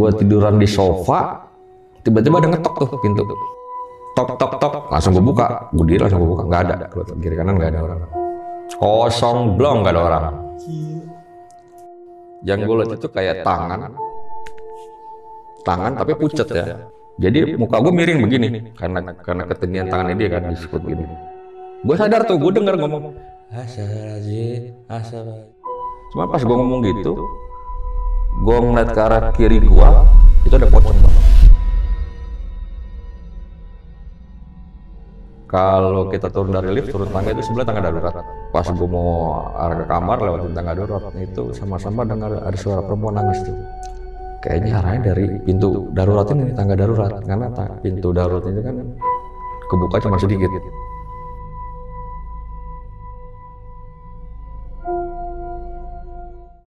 Gue tiduran di sofa, tiba-tiba ada ngetok tuh pintu. Tok tok tok, langsung gue buka. Gue diri langsung gue buka, nggak ada. Kiri kanan nggak ada orang. Kosong blong, nggak ada orang. Yang gue lihat itu kayak tangan tapi pucet ya. Jadi muka gue miring begini karena ketinggian tangannya dia kan disebut gini. Gue sadar tuh, gue dengar ngomong asal. Cuma pas gue ngomong gitu, gue ngeliat ke arah kiri gue, itu ada pocong banget. Kalau kita turun dari lift, turun tangga itu sebelah tangga darurat. Pas gue mau arah ke kamar lewatin tangga darurat itu sama-sama dengar ada suara perempuan nangis tuh. Kayaknya arahnya dari pintu darurat ini, tangga darurat, karena pintu darurat itu kan kebuka cuma sedikit.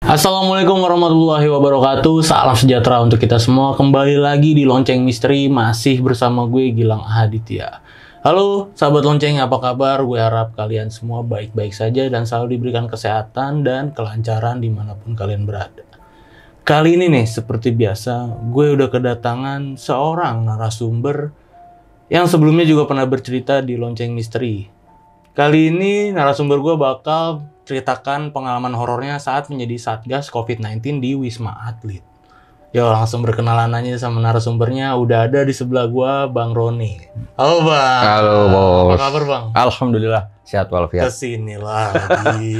Assalamualaikum warahmatullahi wabarakatuh. Salam sejahtera untuk kita semua. Kembali lagi di Lonceng Misteri, masih bersama gue Gilang Ahaditya. Halo sahabat lonceng, apa kabar? Gue harap kalian semua baik-baik saja dan selalu diberikan kesehatan dan kelancaran dimanapun kalian berada. Kali ini nih, seperti biasa, gue udah kedatangan seorang narasumber yang sebelumnya juga pernah bercerita di Lonceng Misteri. Kali ini narasumber gue bakal ceritakan pengalaman horornya saat menjadi Satgas COVID-19 di Wisma Atlet. Yo, langsung berkenalan aja sama narasumbernya. Udah ada di sebelah gua, Bang Roni. Halo Bang. Halo Bos. Apa kabar Bang? Alhamdulillah sehat walafiat. Kesini lagi.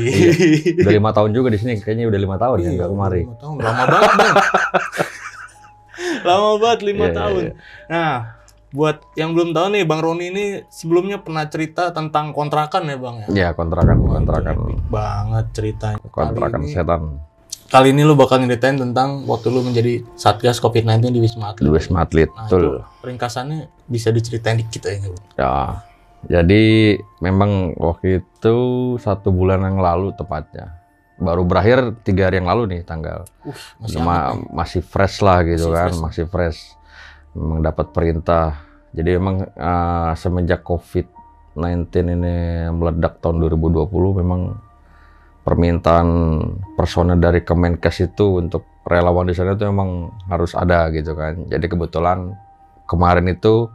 Udah 5 tahun juga di sini, kayaknya udah 5 tahun ya nggak kemari. 5 tahun, lama banget Bang. Lama banget 5 tahun. Iya. Nah, buat yang belum tahu nih, Bang Roni ini sebelumnya pernah cerita tentang kontrakan ya Bang ya? Iya, kontrakan. Epic banget ceritanya. Kontrakan setan. Kali ini lu bakal nyeritain tentang waktu lu menjadi Satgas COVID-19 di Wisma Atlet. Di Wisma Atlet, Nah, betul. itu ringkasannya bisa diceritain dikit aja Bang. Ya, jadi memang waktu itu 1 bulan yang lalu tepatnya. Baru berakhir 3 hari yang lalu nih tanggal. Masih fresh lah gitu kan, masih fresh. Memang dapat perintah. Jadi memang semenjak COVID-19 ini meledak tahun 2020, memang permintaan personel dari Kemenkes itu untuk relawan di sana itu memang harus ada gitu kan. Jadi kebetulan kemarin itu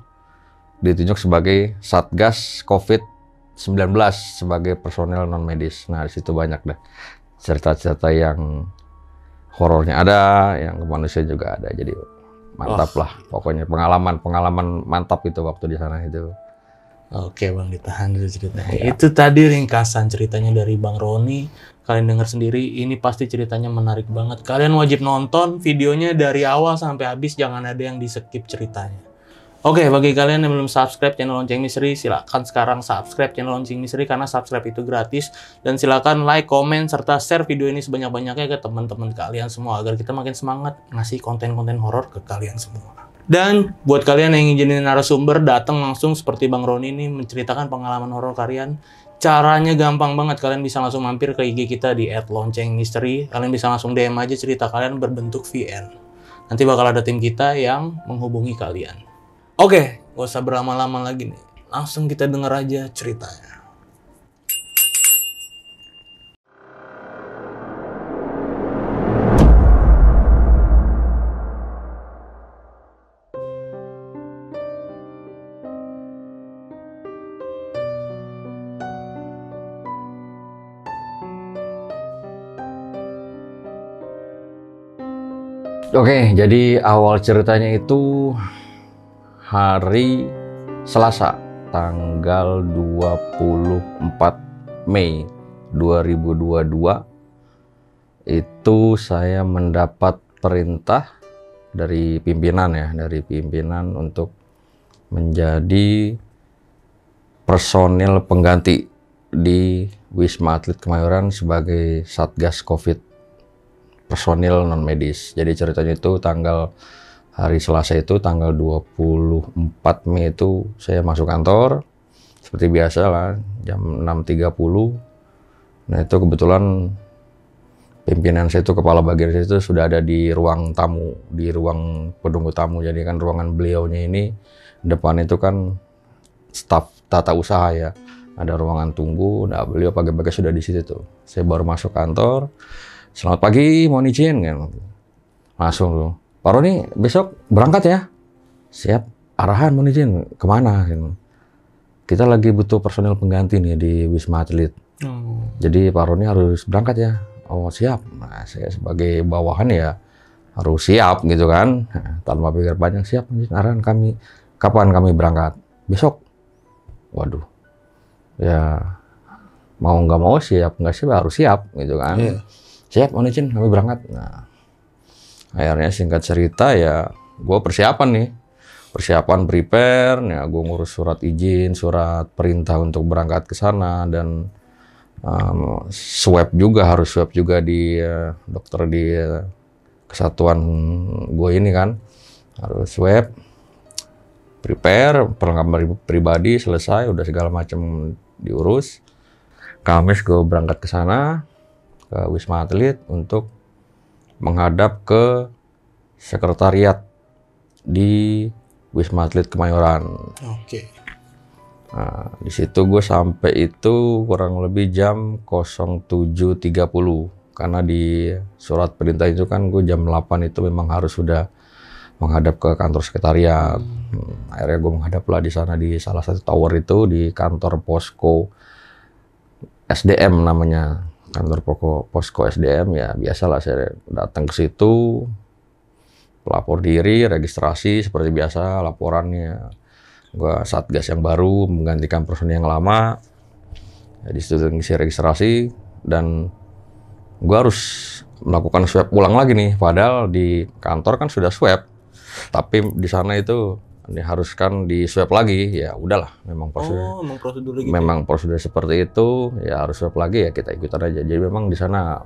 ditunjuk sebagai Satgas COVID-19 sebagai personel non medis. Nah, di situ banyak deh cerita-cerita yang horornya ada, yang kemanusiaan juga ada. Jadi mantap lah pokoknya, pengalaman mantap itu waktu di sana itu. Oke Bang, ditahan dulu ceritanya. Ya. Itu tadi ringkasan ceritanya dari Bang Roni. Kalian dengar sendiri, ini pasti ceritanya menarik banget. Kalian wajib nonton videonya dari awal sampai habis, jangan ada yang di-skip ceritanya. Oke, bagi kalian yang belum subscribe channel Lonceng Misteri, silakan sekarang subscribe channel Lonceng Misteri karena subscribe itu gratis. Dan silakan like, komen, serta share video ini sebanyak-banyaknya ke teman-teman kalian semua agar kita makin semangat ngasih konten-konten horor ke kalian semua. Dan buat kalian yang ingin jadi narasumber, datang langsung seperti Bang Roni ini menceritakan pengalaman horor kalian. Caranya gampang banget, kalian bisa langsung mampir ke IG kita di @loncengmisteri. Kalian bisa langsung DM aja cerita kalian berbentuk VN. Nanti bakal ada tim kita yang menghubungi kalian. Oke, gak usah berlama-lama lagi nih. Langsung kita denger aja ceritanya. Oke, jadi awal ceritanya itu hari Selasa, tanggal 24 Mei 2022. Itu saya mendapat perintah dari pimpinan untuk menjadi personil pengganti di Wisma Atlet Kemayoran sebagai Satgas COVID personil non medis. Jadi ceritanya itu hari Selasa itu tanggal 24 Mei itu saya masuk kantor seperti biasa lah jam 6.30. Nah, itu kebetulan pimpinan saya itu, kepala bagian saya itu sudah ada di ruang tamu, di ruang penunggu tamu. Jadi kan ruangan beliaunya ini depan itu kan staf tata usaha ya. Ada ruangan tunggu. Nah, beliau pagi-pagi sudah di situ tuh. Saya baru masuk kantor. Selamat pagi, mohon izin kan. Langsung tuh. Pak Roni besok berangkat ya? Siap. Arahan mohon izin kemana? Kita lagi butuh personel pengganti nih di Wisma Atlet. Jadi Pak Roni harus berangkat ya. Oh siap. Nah, saya sebagai bawahan ya harus siap gitu kan. Nah, tanpa pikir panjang, siap. Arahan kami. Kapan kami berangkat? Besok. Waduh. Ya mau nggak mau siap, nggak siap harus siap gitu kan. Siap, mohon izin kami berangkat. Nah, akhirnya singkat cerita ya gue persiapan nih. Persiapan prepare, ya gue ngurus surat izin, surat perintah untuk berangkat ke sana, dan swab juga, harus swab juga di dokter di kesatuan gue ini kan, harus swab, prepare, perlengkapan pribadi selesai, udah segala macam diurus. Kamis gue berangkat ke sana, ke Wisma Atlet untuk menghadap ke sekretariat di Wisma Atlet Kemayoran. Oke. Nah, di situ gue sampai itu kurang lebih jam 07.30 karena di surat perintah itu kan gue jam 8 itu memang harus sudah menghadap ke kantor sekretariat. Akhirnya gue menghadaplah di sana di salah satu tower itu di kantor posko SDM namanya. Kantor posko SDM ya biasalah saya datang ke situ. Lapor diri, registrasi seperti biasa, laporannya gua satgas yang baru menggantikan personil yang lama. Ya, di situ ngisi registrasi dan gua harus melakukan swab ulang lagi nih. Padahal di kantor kan sudah swab, tapi di sana itu diharuskan di swab lagi. Ya udahlah, memang prosedur gitu. Memang prosedur seperti itu, ya harus swab lagi ya kita ikutan aja. Jadi memang di sana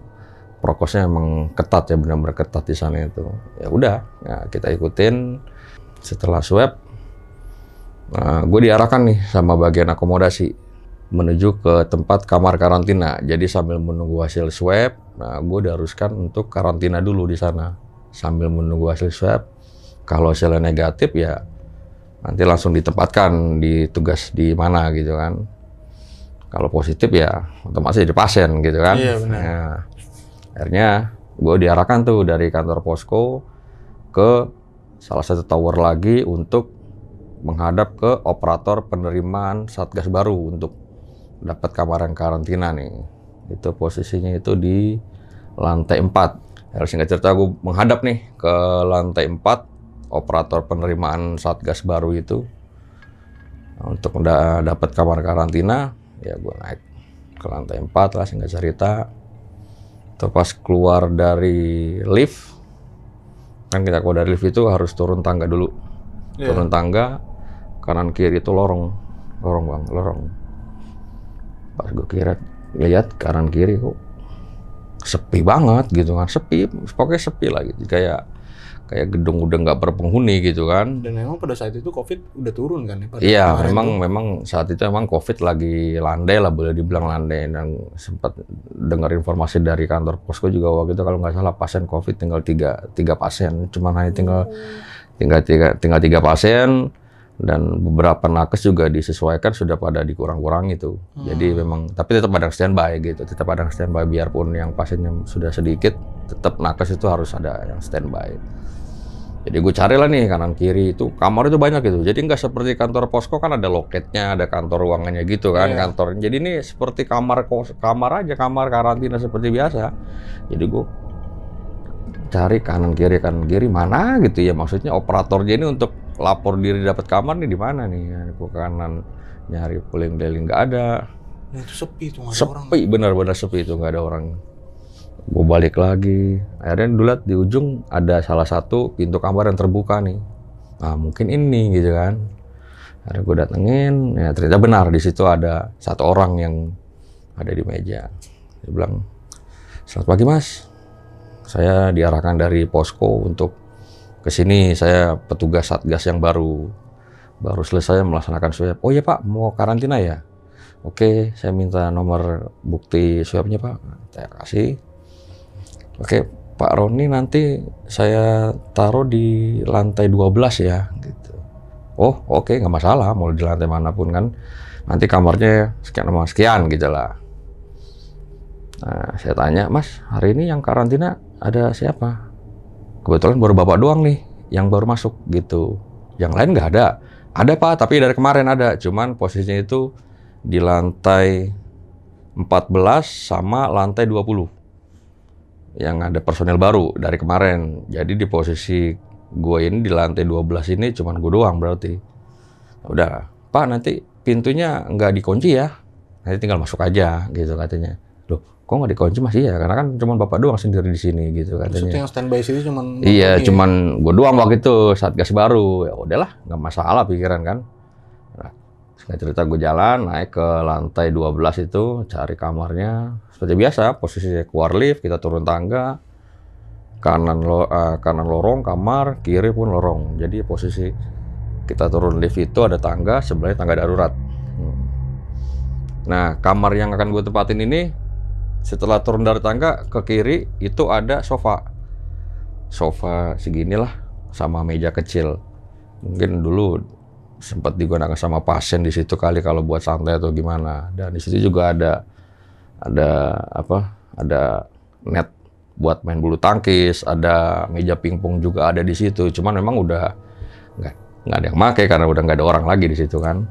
prokesnya emang ketat ya, benar-benar ketat di sana itu. Ya udah, ya kita ikutin. Setelah swab, gue diarahkan nih sama bagian akomodasi menuju ke tempat kamar karantina. Jadi sambil menunggu hasil swab, gue diharuskan untuk karantina dulu di sana. Sambil menunggu hasil swab, kalau hasilnya negatif ya nanti langsung ditempatkan di tugas di mana gitu kan. Kalau positif ya otomatis jadi pasien gitu kan. Iya benar. Nah, akhirnya gue diarahkan tuh dari kantor posko ke salah satu tower lagi untuk menghadap ke operator penerimaan satgas baru untuk dapat kamar yang karantina nih. Itu posisinya itu di lantai 4. Singkat cerita gue menghadap nih ke lantai 4 operator penerimaan satgas baru itu. Untuk dapat kamar karantina ya gue naik ke lantai 4 lah singkat cerita. Pas keluar dari lift, kan kita keluar dari lift itu harus turun tangga dulu. Turun tangga, kanan kiri itu lorong bang, lorong. Pas gue lihat kanan kiri kok sepi banget gitu kan, sepi, pokoknya sepi lah gitu, kayak gedung udah nggak berpenghuni gitu kan. Dan memang pada saat itu COVID udah turun kan ya? Iya, memang saat itu emang COVID lagi landai lah, boleh dibilang landai. Dan sempat dengar informasi dari kantor posko juga waktu itu kalau nggak salah pasien COVID tinggal tiga pasien, cuman hanya tinggal tiga pasien, dan beberapa nakes juga disesuaikan sudah pada dikurang-kurangi itu. Jadi memang, tapi tetap ada standby gitu, biarpun yang pasiennya sudah sedikit, tetap nakes itu harus ada yang standby. Jadi gue carilah nih kanan kiri itu kamar itu banyak gitu. Jadi nggak seperti kantor posko kan ada loketnya, ada kantor ruangannya gitu kan kantor. Jadi ini seperti kamar karantina seperti biasa. Jadi gue cari kanan kiri mana gitu ya, maksudnya operatornya ini untuk lapor diri dapat kamar nih di mana nih. Gue kanan nyari keliling-keliling nggak ada. Itu sepi tuh, nggak ada orang. Sepi, benar-benar sepi itu, nggak ada orang. Gue balik lagi, akhirnya dulu lihat di ujung ada salah satu pintu kamar yang terbuka nih. Nah mungkin ini gitu kan. Akhirnya gue datengin, ya ternyata benar di situ ada satu orang yang ada di meja. Dia bilang, "Selamat pagi mas, saya diarahkan dari posko untuk ke sini. Saya petugas satgas yang baru selesai melaksanakan swab." "Oh iya pak, mau karantina ya? Oke, saya minta nomor bukti swabnya pak." Saya kasih. "Oke, Pak Roni nanti saya taruh di lantai 12 ya." Gitu. "Oh, oke, nggak masalah, mau di lantai manapun kan. Nanti kamarnya sekian sama sekian gitu lah." Nah, saya tanya, "Mas, hari ini yang karantina ada siapa?" Kebetulan baru bapak doang nih yang baru masuk gitu. Yang lain nggak ada. Ada Pak, tapi dari kemarin ada. Cuman posisinya itu di lantai 14 sama lantai 20. Yang ada personel baru dari kemarin. Jadi di posisi gue ini di lantai 12 ini cuman gue doang berarti. Udah, Pak nanti pintunya nggak dikunci ya. Nanti tinggal masuk aja gitu katanya. Loh, kok nggak dikunci Mas? Iya, karena kan cuman bapak doang sendiri di sini gitu katanya. Maksudnya yang standby situ cuman Iya, cuman gue doang waktu itu Satgas baru. Ya udahlah, nggak masalah pikiran kan. Nah, singkat cerita gue jalan naik ke lantai 12 itu cari kamarnya. Seperti biasa, posisinya keluar lift, kita turun tangga. Kanan lorong kamar, kiri pun lorong. Jadi posisi kita turun lift itu ada tangga, sebelahnya tangga darurat. Nah, kamar yang akan gue tempatin ini setelah turun dari tangga ke kiri itu ada sofa seginilah sama meja kecil. Mungkin dulu sempat digunakan sama pasien di situ kali kalau buat santai atau gimana. Dan di situ juga ada net buat main bulu tangkis, ada meja pingpong juga ada di situ. Cuman memang udah nggak ada yang pakai karena udah nggak ada orang lagi di situ kan.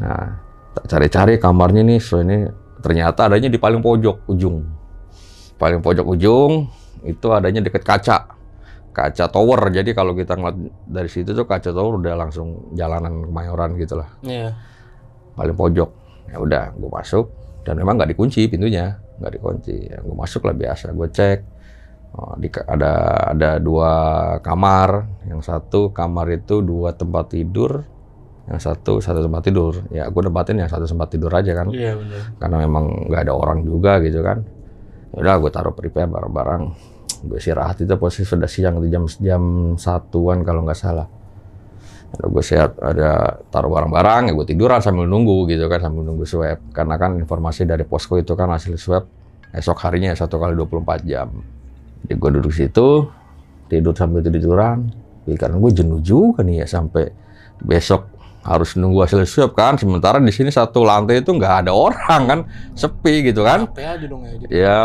Nah, cari-cari kamarnya nih, so ini ternyata adanya di paling pojok ujung. Paling pojok ujung itu adanya deket kaca tower. Jadi kalau kita ngeliat dari situ tuh kaca tower udah langsung jalanan Kemayoran gitu lah. Iya. Paling pojok. Ya udah, gue masuk dan memang nggak dikunci pintunya, nggak dikunci. Ya, gue masuk lah biasa. Gue cek. Ada 2 kamar. Yang satu kamar itu 2 tempat tidur. Yang satu tempat tidur. Ya gue nempatin yang satu tempat tidur aja kan. Iya benar. Karena memang nggak ada orang juga gitu kan. Udah gue taruh prepare barang-barang. Gue istirahat itu posisi sudah siang, jam 1-an kalau nggak salah. Udah gue sehat, ada taruh barang-barang, ya gue tiduran sambil nunggu gitu kan, sambil nunggu swab. Karena kan informasi dari posko itu kan hasil swab esok harinya 1 kali 24 jam. Jadi gue duduk situ, tidur sambil tiduran. Pikiran gue jenuh juga nih ya sampai besok harus nunggu hasil swab kan. Sementara di sini satu lantai itu nggak ada orang kan, sepi gitu kan. HP aja dong ya. Ya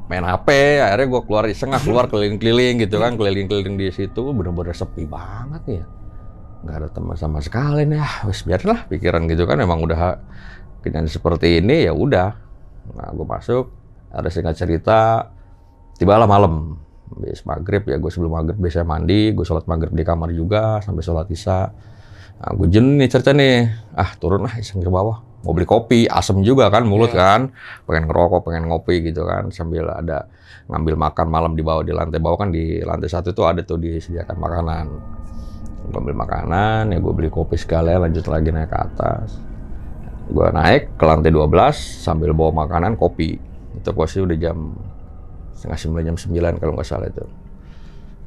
main HP, akhirnya gue keluar iseng keluar keliling-keliling gitu kan, keliling-keliling di situ bener-bener sepi banget ya. Nggak ada teman sama sekali nih, wes biarlah pikiran gitu kan, emang udah kejadian seperti ini ya udah. Nah gue masuk, ada singkat cerita, tibalah malam, habis maghrib ya, gue sebelum maghrib biasanya mandi, gue sholat maghrib di kamar juga sampai sholat isya. Nah, gue jenuh nih cerita nih, turun lah iseng ke bawah, mau beli kopi, asem juga kan mulut kan, pengen ngerokok, pengen ngopi gitu kan, sambil ada ngambil makan malam di bawah, di lantai bawah kan, di lantai 1 tuh ada tuh disediakan makanan. Gue ambil makanan, ya gue beli kopi sekalian, lanjut lagi naik ke atas. Gue naik ke lantai 12 sambil bawa makanan, kopi. Itu posisi udah jam 8:30, jam 9 kalau nggak salah itu.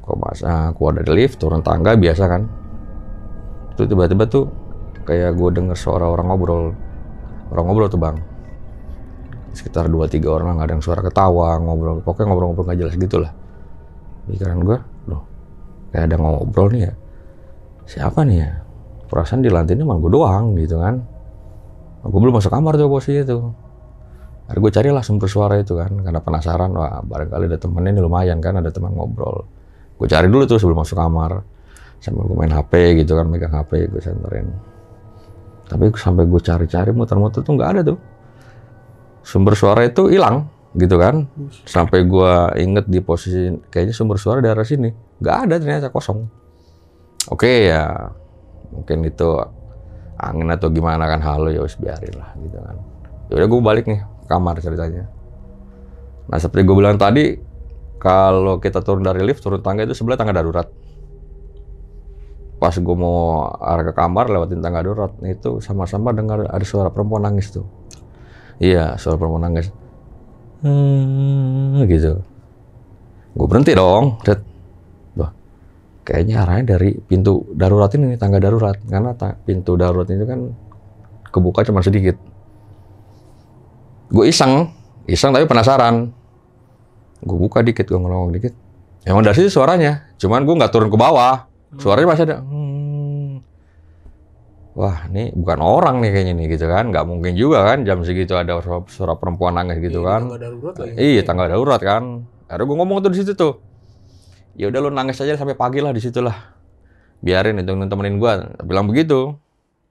Gue keluar dari lift, turun tangga biasa kan. Itu tiba-tiba tuh kayak gue denger suara orang ngobrol tuh bang. Sekitar 2-3 orang, nggak ada yang suara ketawa, ngobrol, pokoknya ngobrol-ngobrol nggak jelas gitu lah. Pikiran gue, loh kayak ada ngobrol nih ya. Siapa nih ya? Perasaan di lantai ini malah gue doang gitu kan. Gue belum masuk kamar tuh posisi itu. Akhirnya gue carilah sumber suara itu kan, karena penasaran, wah barangkali ada temennya ini lumayan kan, ada teman ngobrol. Gue cari dulu tuh sebelum masuk kamar. Sambil gue main HP gitu kan, megang HP gue senterin. Tapi sampai gue cari-cari muter-muter tuh nggak ada tuh. Sumber suara itu hilang gitu kan. Sampai gue inget di posisi kayaknya sumber suara daerah sini. Nggak ada, ternyata kosong. Oke ya, mungkin itu angin atau gimana kan, halo ya wis biarin lah gitu kan. Ya udah gue balik nih ke kamar ceritanya. Nah seperti gue bilang tadi, kalau kita turun dari lift, turun tangga itu sebelah tangga darurat. Pas gue mau arah ke kamar lewatin tangga darurat, itu sama-sama dengar ada suara perempuan nangis tuh. Iya, suara perempuan nangis. Gitu. Gue berhenti dong. Wah, kayaknya arahnya dari pintu darurat ini, tangga darurat. Karena pintu darurat itu kan kebuka cuma sedikit. Gue iseng tapi penasaran. Gue buka dikit, gue ngelongok dikit. Emang dari situ suaranya, cuman gue nggak turun ke bawah. Suaranya masih ada. Wah, ini bukan orang nih kayaknya nih gitu kan. Nggak mungkin juga kan jam segitu ada suara perempuan nangis gitu kan. Tangga darurat lagi. Iya, tangga darurat kan. Akhirnya gue ngomong tuh di situ tuh. Ya udah lu nangis aja sampai pagi lah di situ lah. Biarin itu temenin gua. Bilang begitu.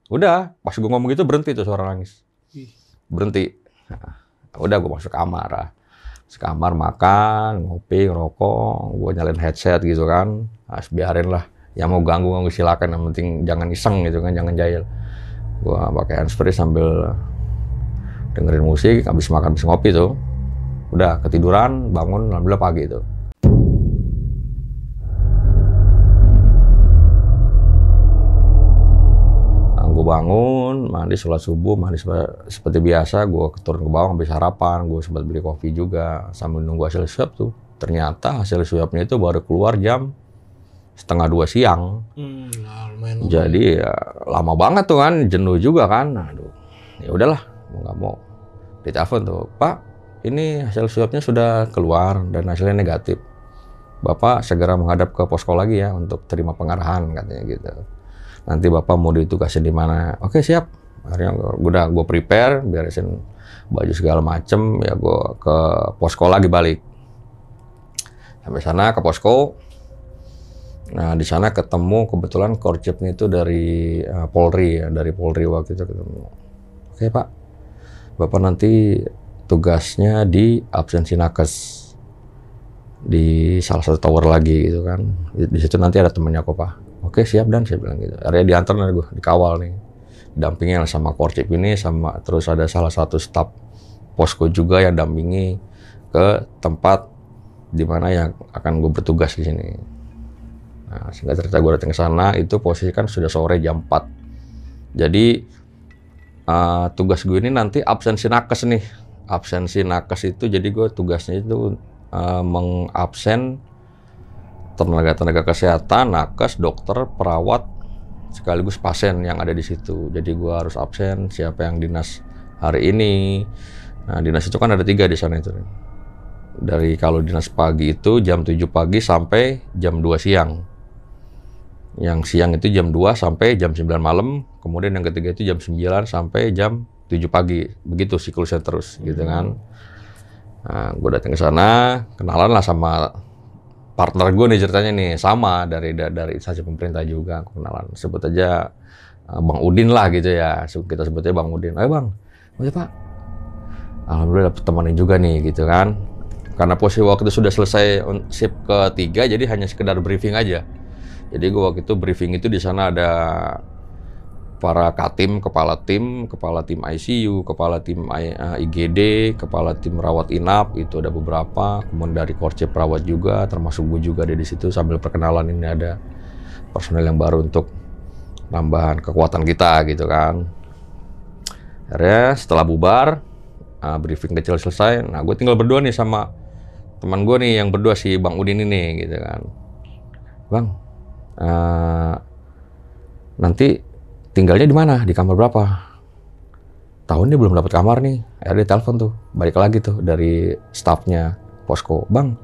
Udah, pas gua ngomong gitu berhenti tuh suara nangis. Berhenti. Nah, udah gua masuk kamar lah. Sekamar makan, ngopi, ngerokok, gua nyalain headset gitu kan. Nah, biarin lah. Yang mau ganggu silakan, yang penting jangan iseng gitu kan, jangan jahil. Gua pakai handsfree sambil dengerin musik, habis makan, habis ngopi tuh. Udah ketiduran, bangun, alhamdulillah pagi tuh. Gue bangun, mandi, sholat subuh, mandi seperti biasa. Gue turun ke bawah, ambil sarapan. Gue sempat beli kopi juga sambil nunggu hasil swab tuh. Ternyata hasil swabnya itu baru keluar jam 1:30 siang. Jadi ya, lama banget tuh kan, jenuh juga kan. Aduh, ya udahlah, mau nggak mau. Ditelepon tuh, Pak, ini hasil swabnya sudah keluar dan hasilnya negatif. Bapak segera menghadap ke posko lagi ya untuk terima pengarahan katanya gitu. Nanti Bapak mau ditugasin di mana? Oke, siap. Akhirnya gue prepare, beresin baju segala macem, ya gue ke posko lagi balik. Sampai sana ke posko. Nah, di sana ketemu kebetulan korcipnya itu dari Polri ya, dari Polri waktu itu ketemu. Oke, Pak. Bapak nanti tugasnya di absensi nakes di salah satu tower lagi gitu kan. Di situ nanti ada temennya kok, Pak. Oke, siap Dan, saya bilang gitu. Akhirnya diantar nih gue, dikawal nih. Dampingnya sama korcip ini, sama terus ada salah satu staf posko juga yang dampingi ke tempat di mana yang akan gue bertugas di sini. Nah, singkat cerita gue datang ke sana, itu posisi kan sudah sore jam 4. Jadi tugas gue ini nanti absensi nakes nih. Absensi nakes itu jadi gue tugasnya itu mengabsen tenaga kesehatan, nakes, dokter, perawat, sekaligus pasien yang ada di situ. Jadi gue harus absen siapa yang dinas hari ini. Nah, dinas itu kan ada 3 di sana itu. Dari kalau dinas pagi itu jam 7 pagi sampai jam 2 siang. Yang siang itu jam 2 sampai jam 9 malam. Kemudian yang ketiga itu jam 9 sampai jam 7 pagi. Begitu siklusnya terus gitu kan. Nah, gue datang ke sana, kenalan lah sama partner gue nih ceritanya nih, sama dari instansi pemerintah juga, kenalan. Sebut aja Bang Udin lah gitu ya, kita sebutnya Bang Udin. Ayo Bang, ya Pak. Alhamdulillah dapet temenin juga nih gitu kan. Karena posisi waktu itu sudah selesai shift ke-3, jadi hanya sekedar briefing aja. Jadi gue waktu itu briefing itu di sana ada para katim, kepala tim ICU, kepala tim IGD, kepala tim rawat inap, itu ada beberapa. Kemudian dari korcip perawat juga, termasuk gue juga ada di situ. Sambil perkenalan, ini ada personel yang baru untuk nambahan kekuatan kita gitu kan. Akhirnya setelah bubar, briefing kecil selesai. Nah, gue tinggal berdua nih sama teman gue nih yang berdua, si Bang Udin ini gitu kan. Bang, nanti tinggalnya di mana? Di kamar berapa? Tahun dia belum dapat kamar nih. Akhirnya dia telepon tuh, balik lagi tuh dari stafnya posko. Bang,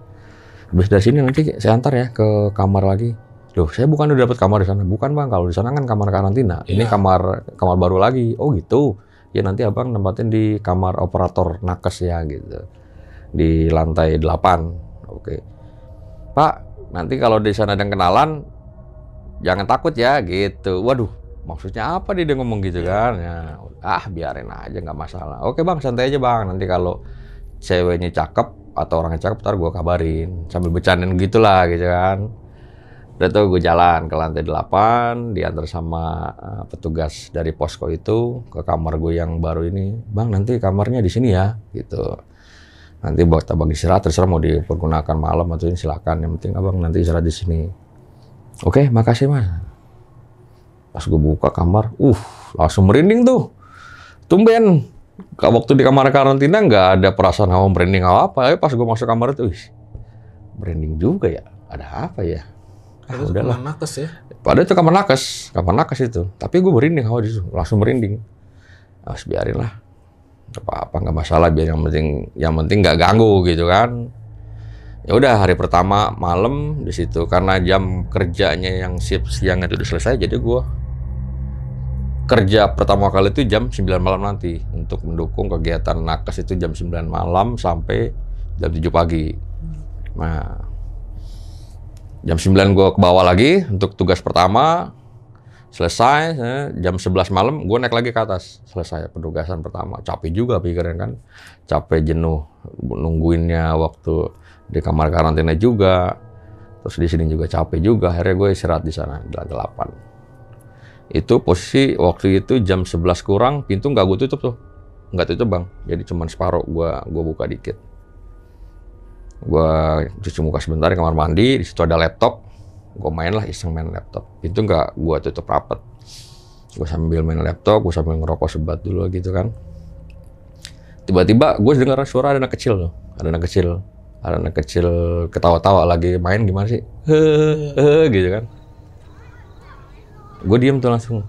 habis dari sini nanti saya antar ya ke kamar lagi. Loh, saya bukan udah dapat kamar di sana. Bukan Bang, kalau di sana kan kamar karantina. Ini kamar baru lagi. Oh gitu. Ya nanti Abang nempatin di kamar operator nakes ya gitu. Di lantai 8. Oke. Pak, nanti kalau di sana ada yang kenalan, jangan takut ya gitu. Waduh. Maksudnya apa dia ngomong gitu kan? Ya, biarin aja, nggak masalah. Oke Bang, santai aja Bang. Nanti kalau ceweknya cakep atau orangnya cakep, ntar gue kabarin. Sambil bercandain gitulah gitu kan. Udah tuh gue jalan ke lantai 8, diantar sama petugas dari posko itu ke kamar gue yang baru ini. Bang, nanti kamarnya di sini ya, gitu. Nanti buat abang istirahat, terserah mau dipergunakan malam atau ini silakan. Yang penting abang nanti istirahat di sini. Oke, makasih Mas. Pas gue buka kamar, langsung merinding tuh. Tumben, waktu di kamar karantina nggak ada perasaan hawa merinding apa. Pas gue masuk kamar itu, merinding juga ya. Ada apa ya? Udahlah. Kamar nakes ya? Padahal itu kamar nakes itu. Tapi gue merinding hawa di situ, langsung merinding. Harus biarin lah. Apa-apa nggak masalah, biar yang penting nggak ganggu gitu kan. Ya udah, hari pertama malam di situ karena jam kerjanya yang shift siang itu udah selesai, jadi gue kerja pertama kali itu jam 9 malam nanti untuk mendukung kegiatan nakes itu jam 9 malam sampai jam 7 pagi. Nah, Jam 9 gue ke bawah lagi untuk tugas pertama. Selesai, jam 11 malam gue naik lagi ke atas. Selesai penugasan pertama. Capek juga pikiran kan. Capek, jenuh, nungguinnya waktu di kamar karantina juga. Terus di sini juga capek juga. Akhirnya gue istirahat di sana, 8. Itu posisi waktu itu jam 11 kurang, pintu nggak gue tutup tuh. Nggak tutup bang, jadi cuma separuh gue buka dikit. Gue cuci muka sebentar di kamar mandi, di situ ada laptop. Gue iseng main laptop. Pintu nggak gue tutup rapat. Gue sambil main laptop, gue sambil ngerokok sebat dulu gitu kan. Tiba-tiba gue dengar suara ada anak kecil tuh. Ada anak kecil ketawa-tawa lagi main gimana sih? Gitu kan. Gue diem tuh langsung.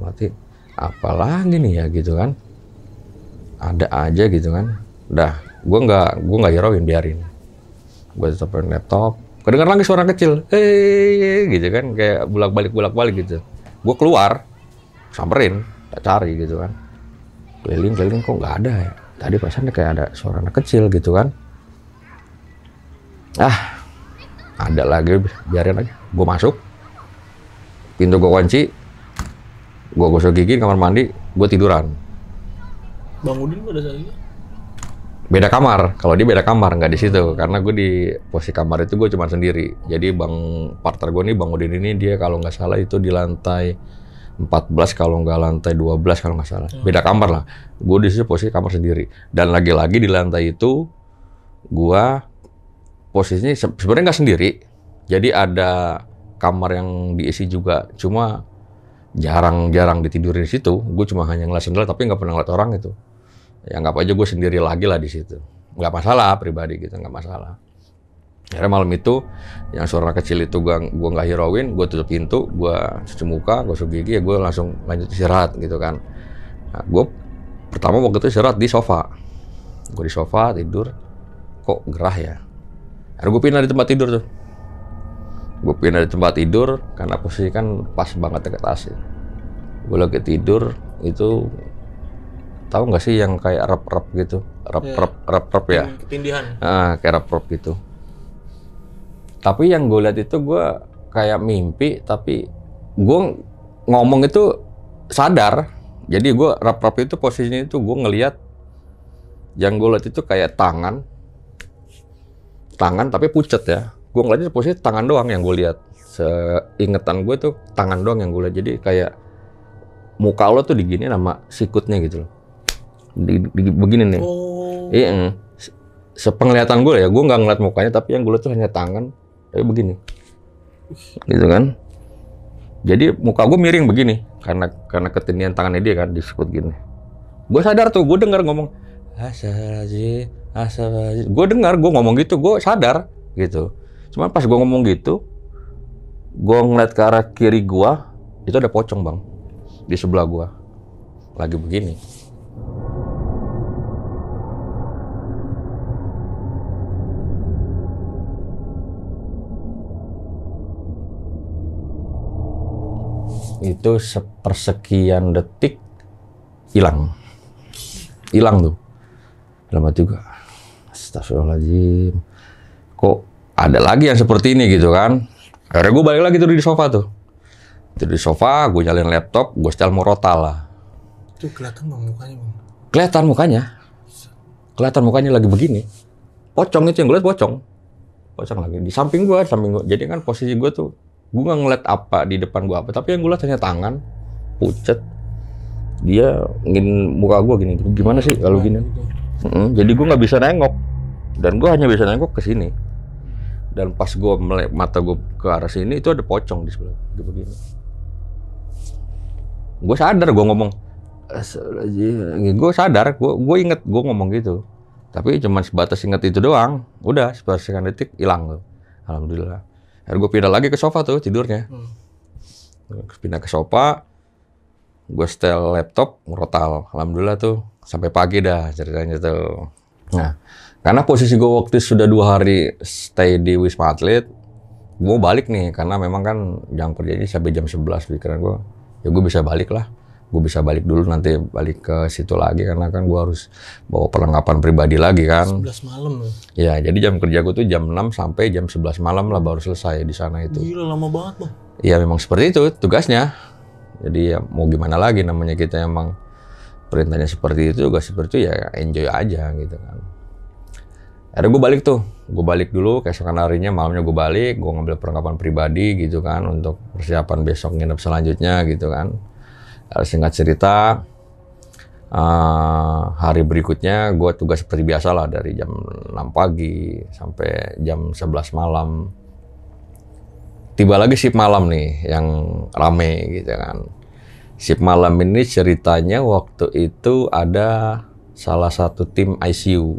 Mati. Apalagi nih ya gitu kan. Ada aja gitu kan. Dah, gue nggak hirauin, biarin. Gue tetap main laptop. Kedengar lagi suara kecil, gitu kan, kayak bolak-balik gitu. Gue keluar, samperin, tak cari gitu kan. Keliling kok nggak ada ya. Tadi perasaan kayak ada suara anak kecil gitu kan. Ada lagi, biarin aja. Gue masuk, pintu gue kunci, gue gosok gigi di kamar mandi, gue tiduran. Bang Udin pada saat itu? Beda kamar, kalau dia beda kamar, nggak di situ. Karena gue di posisi kamar itu gue cuma sendiri. Jadi partner gue nih, Bang Udin ini, dia kalau nggak salah itu di lantai 14, kalau nggak lantai 12 kalau nggak salah. Beda kamar lah. Gue di situ posisi kamar sendiri. Dan lagi-lagi di lantai itu, gue posisinya sebenarnya nggak sendiri. Jadi ada kamar yang diisi juga. Cuma jarang ditidurin di situ. Gue cuma hanya ngeliat sendiri, tapi nggak pernah ngeliat orang itu. Ya anggap aja gue sendiri lagi lah di situ. Nggak masalah pribadi gitu, nggak masalah. Akhirnya malam itu, yang suara kecil itu gue nggak hirauin, gue tutup pintu, gue cuci muka, gosok gigi, ya gue langsung lanjut istirahat gitu kan. Nah, gue pertama waktu itu istirahat di sofa. Gue di sofa tidur, kok gerah ya. Akhirnya gue pindah di tempat tidur tuh. Gue pindah di tempat tidur karena posisi kan pas banget dekat AC. Gue lagi tidur itu. Tahu nggak sih yang kayak rep gitu, rep ya? Ketindihan. Kayak rep gitu. Tapi yang gue lihat itu gue kayak mimpi, tapi gue ngomong itu sadar. Jadi gue rep itu posisinya itu gue ngelihat, yang gue lihat itu kayak tangan tapi pucet ya. Gue ngeliat itu posisi tangan doang yang gue lihat. Seingetan gue tuh tangan doang yang gue lihat. Jadi kayak muka lo tuh digini sama sikutnya gitu loh. Begini nih. Iya. Sepenglihatan gue ya, gue nggak ngeliat mukanya, tapi yang gue lihat tuh hanya tangan, tapi begini, gitu kan. Jadi muka gue miring begini, karena ketindihan tangannya dia kan, disikut gini. Gue sadar tuh, gue dengar ngomong, astagfirullahaladzim. Gue dengar, gue ngomong gitu, gue sadar gitu. Cuma pas gue ngomong gitu, gue ngeliat ke arah kiri gue, itu ada pocong bang, di sebelah gue, lagi begini. Itu sepersekian detik hilang tuh. Dalam hati juga, astagfirullahaladzim, kok ada lagi yang seperti ini gitu kan. Akhirnya gue balik lagi tuh di sofa tuh. Tidur di sofa, gue nyalain laptop, gue setel Morotal lah. Itu kelihatan bang mukanya bang? Kelihatan mukanya lagi begini. Pocong itu yang gue liat, pocong lagi di samping gue. Jadi kan posisi gue tuh, gue nggak ngeliat apa di depan gue apa, tapi yang gue liat hanya tangan pucet. Dia ngin muka gue gini, gimana sih kalau gini? Jadi gue nggak bisa nengok, dan gue hanya bisa nengok ke sini. Dan pas gue melek mata gue ke arah sini, itu ada pocong di sebelah begini. Gue sadar, gue ngomong, gue sadar, gue inget gue ngomong gitu. Tapi cuma sebatas inget itu doang. Udah sekian detik hilang tuh. Alhamdulillah. Akhirnya gue pindah lagi ke sofa tuh tidurnya. Pindah ke sofa, gue setel laptop, Morotal. Alhamdulillah tuh sampai pagi dah ceritanya tuh. Nah, karena posisi gue waktu sudah 2 hari stay di Wisma Atlet, gue mau balik nih karena memang kan jam kerjanya sampai jam 11. Pikiran gue, ya gue bisa balik lah. gue bisa balik dulu, nanti balik ke situ lagi karena kan gue harus bawa perlengkapan pribadi lagi kan. 11 malam loh. Ya, jadi jam kerja gue tuh jam 6 sampai jam 11 malam lah baru selesai di sana itu. Gila, lama banget Bang. Ya memang seperti itu tugasnya. Jadi ya mau gimana lagi, namanya kita emang perintahnya seperti itu, juga seperti itu ya enjoy aja gitu kan. Akhirnya gue balik tuh, gue balik dulu, keesokan harinya malamnya gue balik, gue ngambil perlengkapan pribadi gitu kan untuk persiapan besok nginep selanjutnya gitu kan. Singkat cerita, hari berikutnya gue tugas seperti biasa lah dari jam 6 pagi sampai jam 11 malam. Tiba lagi shift malam nih yang rame gitu kan. Shift malam ini ceritanya waktu itu ada salah satu tim ICU.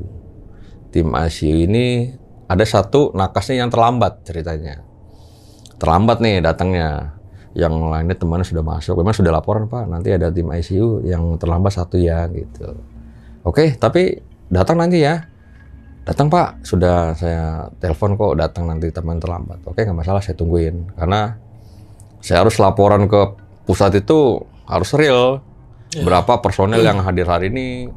Tim ICU ini ada satu nakasnya yang terlambat ceritanya. Terlambat nih datangnya. Yang lainnya temannya sudah masuk. Memang sudah laporan Pak, nanti ada tim ICU yang terlambat satu ya gitu. Oke, tapi datang nanti ya. Datang Pak, sudah saya telepon kok datang nanti teman terlambat. Oke, nggak masalah, saya tungguin. Karena saya harus laporan ke pusat itu harus real. Berapa personel yang hadir hari ini,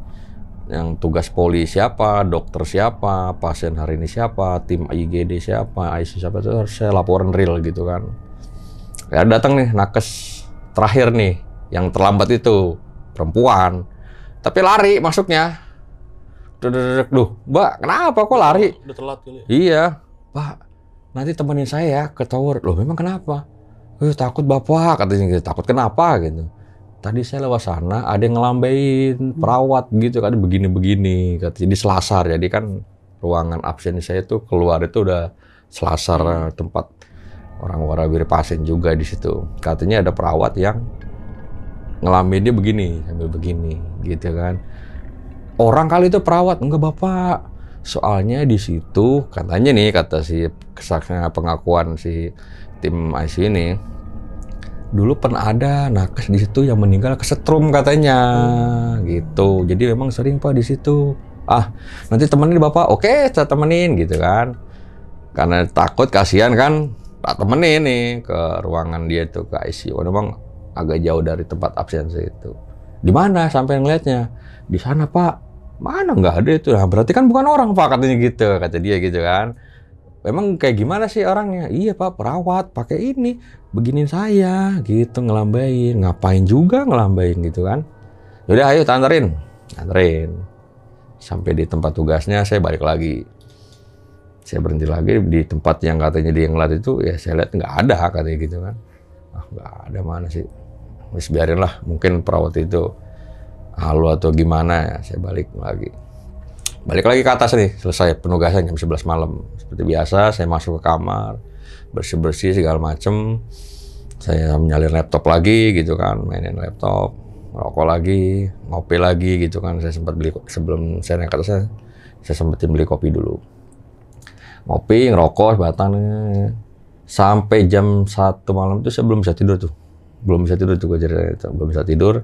yang tugas poli siapa, dokter siapa, pasien hari ini siapa, tim IGD siapa, ICU siapa, itu harus saya laporan real gitu kan. Ya datang nih nakes terakhir nih, yang terlambat itu perempuan, tapi lari masuknya. Duh, Mbak, kenapa kok lari? Udah telat kali. Iya, Pak, nanti temenin saya ya ke tower. Loh, memang kenapa? Takut Bapak, katanya gitu. Takut kenapa gitu. Tadi saya lewat sana, ada yang ngelambain perawat gitu, kan begini-begini, katanya di selasar. Jadi kan ruangan absen saya itu keluar itu udah selasar tempat orang warawiri pasien juga di situ. Katanya ada perawat yang ngelambain dia begini, sambil begini, gitu kan. Orang kali itu perawat, enggak Bapak. Soalnya di situ katanya nih, kata si kesaksian pengakuan si tim ICU ini, dulu pernah ada nakes di situ yang meninggal kesetrum katanya, gitu. Jadi memang sering Pak di situ. Nanti temenin Bapak. Oke, saya temenin gitu kan. Karena takut kasihan kan, tak temenin nih ke ruangan dia tuh ke ICU. Memang agak jauh dari tempat absensi itu. Di mana sampai ngeliatnya? Di sana Pak. Mana nggak ada itu? Nah, berarti kan bukan orang Pak, katanya gitu, kata dia gitu kan. Memang kayak gimana sih orangnya? Iya Pak, perawat, pakai ini, beginin saya, gitu, ngelambain. Ngapain juga ngelambain gitu kan? Yaudah ayo anterin. Sampai di tempat tugasnya saya balik lagi. Saya berhenti lagi di tempat yang katanya dia ngeliat itu, ya saya lihat nggak ada katanya gitu kan. Nggak ada, mana sih? Wis biarin lah, mungkin perawat itu halu atau gimana ya. Saya balik lagi ke atas nih, selesai penugasan jam 11 malam. Seperti biasa, saya masuk ke kamar, bersih-bersih segala macem. Saya nyalin laptop lagi gitu kan, mainin laptop, ngerokok lagi, ngopi lagi gitu kan. Saya sempat beli, sebelum saya naik ke atas, saya sempetin beli kopi dulu. Ngopi, ngerokok, sebatang. Sampai jam 1 malam itu saya belum bisa tidur tuh. Belum bisa tidur belum bisa tidur.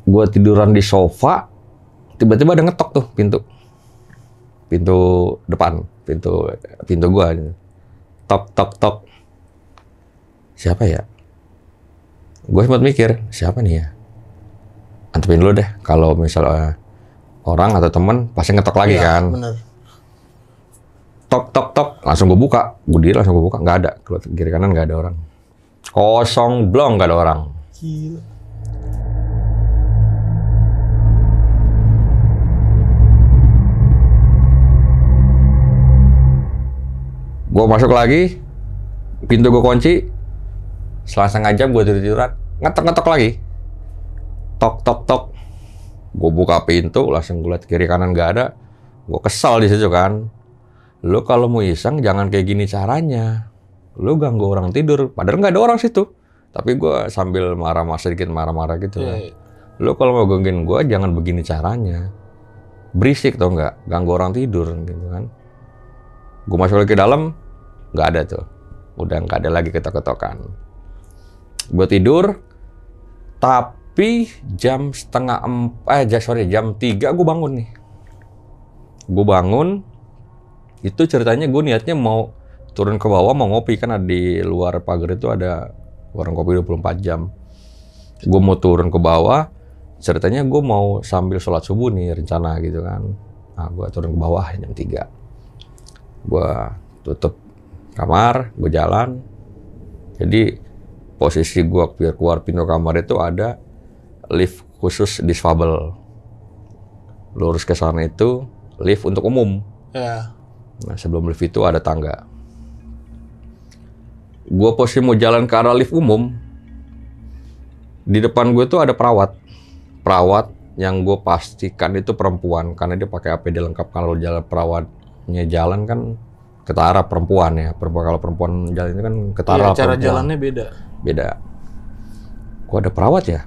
Gue tiduran di sofa, tiba-tiba ada ngetok tuh pintu depan, pintu gue, tok. Siapa ya? Gue sempat mikir, siapa nih ya? Antepin dulu deh, kalau misalnya orang atau temen pasti ngetok lagi kan. Bener. Tok, langsung gue buka, langsung gue buka, nggak ada, kiri kanan nggak ada orang, kosong blong, nggak ada orang. Gila. Gue masuk lagi, pintu gue kunci, setelah setengah jam gue tidur-tiduran, ngetok lagi. Tok. Gue buka pintu, langsung gue liat kiri kanan nggak ada. Gue kesal di situ kan. Lo kalau mau iseng jangan kayak gini caranya. Lo ganggu orang tidur, padahal nggak ada orang situ. Tapi gue sambil sedikit marah-marah gitu kan. Lo kalau mau gangguin gue jangan begini caranya. Berisik tau nggak, ganggu orang tidur gitu kan. Gue masuk lagi ke dalam, nggak ada tuh. Udah nggak ada lagi ketok-ketokan. Gue tidur, tapi jam 3 gue bangun nih. Gue bangun, itu ceritanya gue niatnya mau turun ke bawah, mau ngopi. Kan di luar pagar itu ada warung kopi 24 jam. Gue mau turun ke bawah, ceritanya gue mau sambil sholat subuh nih rencana gitu kan. Nah, gue turun ke bawah jam 3. Gue tutup kamar, gue jalan. Jadi posisi gue keluar pintu kamar itu ada lift khusus disfabel. Lurus ke sana itu lift untuk umum. Ya. Nah, sebelum lift itu ada tangga. Gue posisi mau jalan ke arah lift umum. Di depan gue tuh ada perawat. Perawat yang gue pastikan itu perempuan karena dia pakai APD lengkap. Kalau jalan perawatnya jalan kan ketara perempuan ya. Kalau perempuan jalan itu kan ketara Iya, cara perempuan. jalannya beda. Beda. Gue ada perawat ya.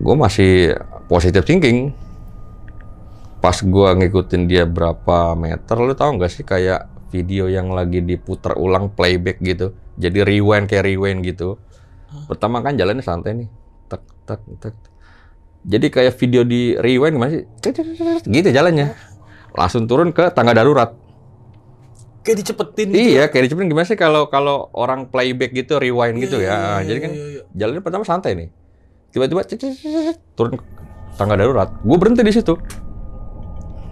Gue masih positive thinking. Pas gue ngikutin dia berapa meter, lu tahu nggak sih kayak video yang lagi diputar ulang playback gitu. Jadi rewind gitu. Pertama kan jalannya santai nih. Tek, tek, tek. Jadi kayak video di rewind gimana sih? Gitu jalannya. Langsung turun ke tangga darurat. Kayak dicepetin gitu. Iya, kayak dicepetin gimana sih kalau orang playback gitu, rewind gitu ya. Jadi kan jalannya pertama santai nih. Tiba-tiba turun ke tangga darurat. Gue berhenti di situ.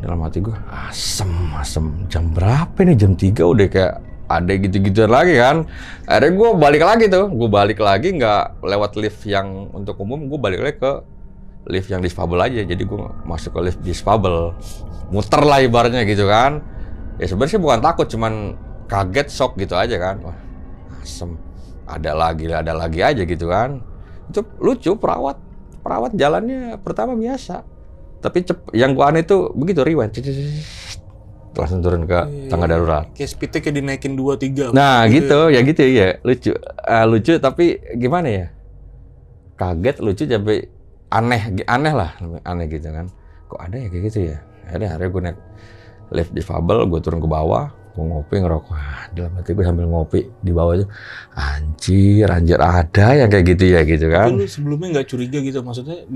Dalam hati gue, asem. Jam berapa nih? Jam 3 udah kayak ada gitu-gituan lagi kan. Akhirnya gue balik lagi tuh. Gue balik lagi nggak lewat lift yang untuk umum. Gue balik lagi ke lift yang disfabel aja. Jadi gue masuk ke lift disfabel. Muter lah ibaratnya gitu kan. Ya sebenarnya sih bukan takut, cuman kaget, shock gitu aja kan. Wah, asem. Ada lagi aja gitu kan. Itu lucu, perawat jalannya pertama biasa. Tapi yang gua aneh itu begitu rewind. Langsung turun ke tangga darurat. Kayak speednya kayak dinaikin 2-3. Nah gitu ya. Lucu tapi gimana ya? Kaget, lucu, tapi aneh lah. Aneh gitu kan. Kok ada ya kayak gitu ya? Akhirnya gue naik lift disfabel, gue turun ke bawah. Gue ngopi, ngerokok. Dalam hati gue sambil ngopi di bawah itu. Anjir ada yang kayak gitu ya gitu kan. Tapi lu sebelumnya nggak curiga gitu? Maksudnya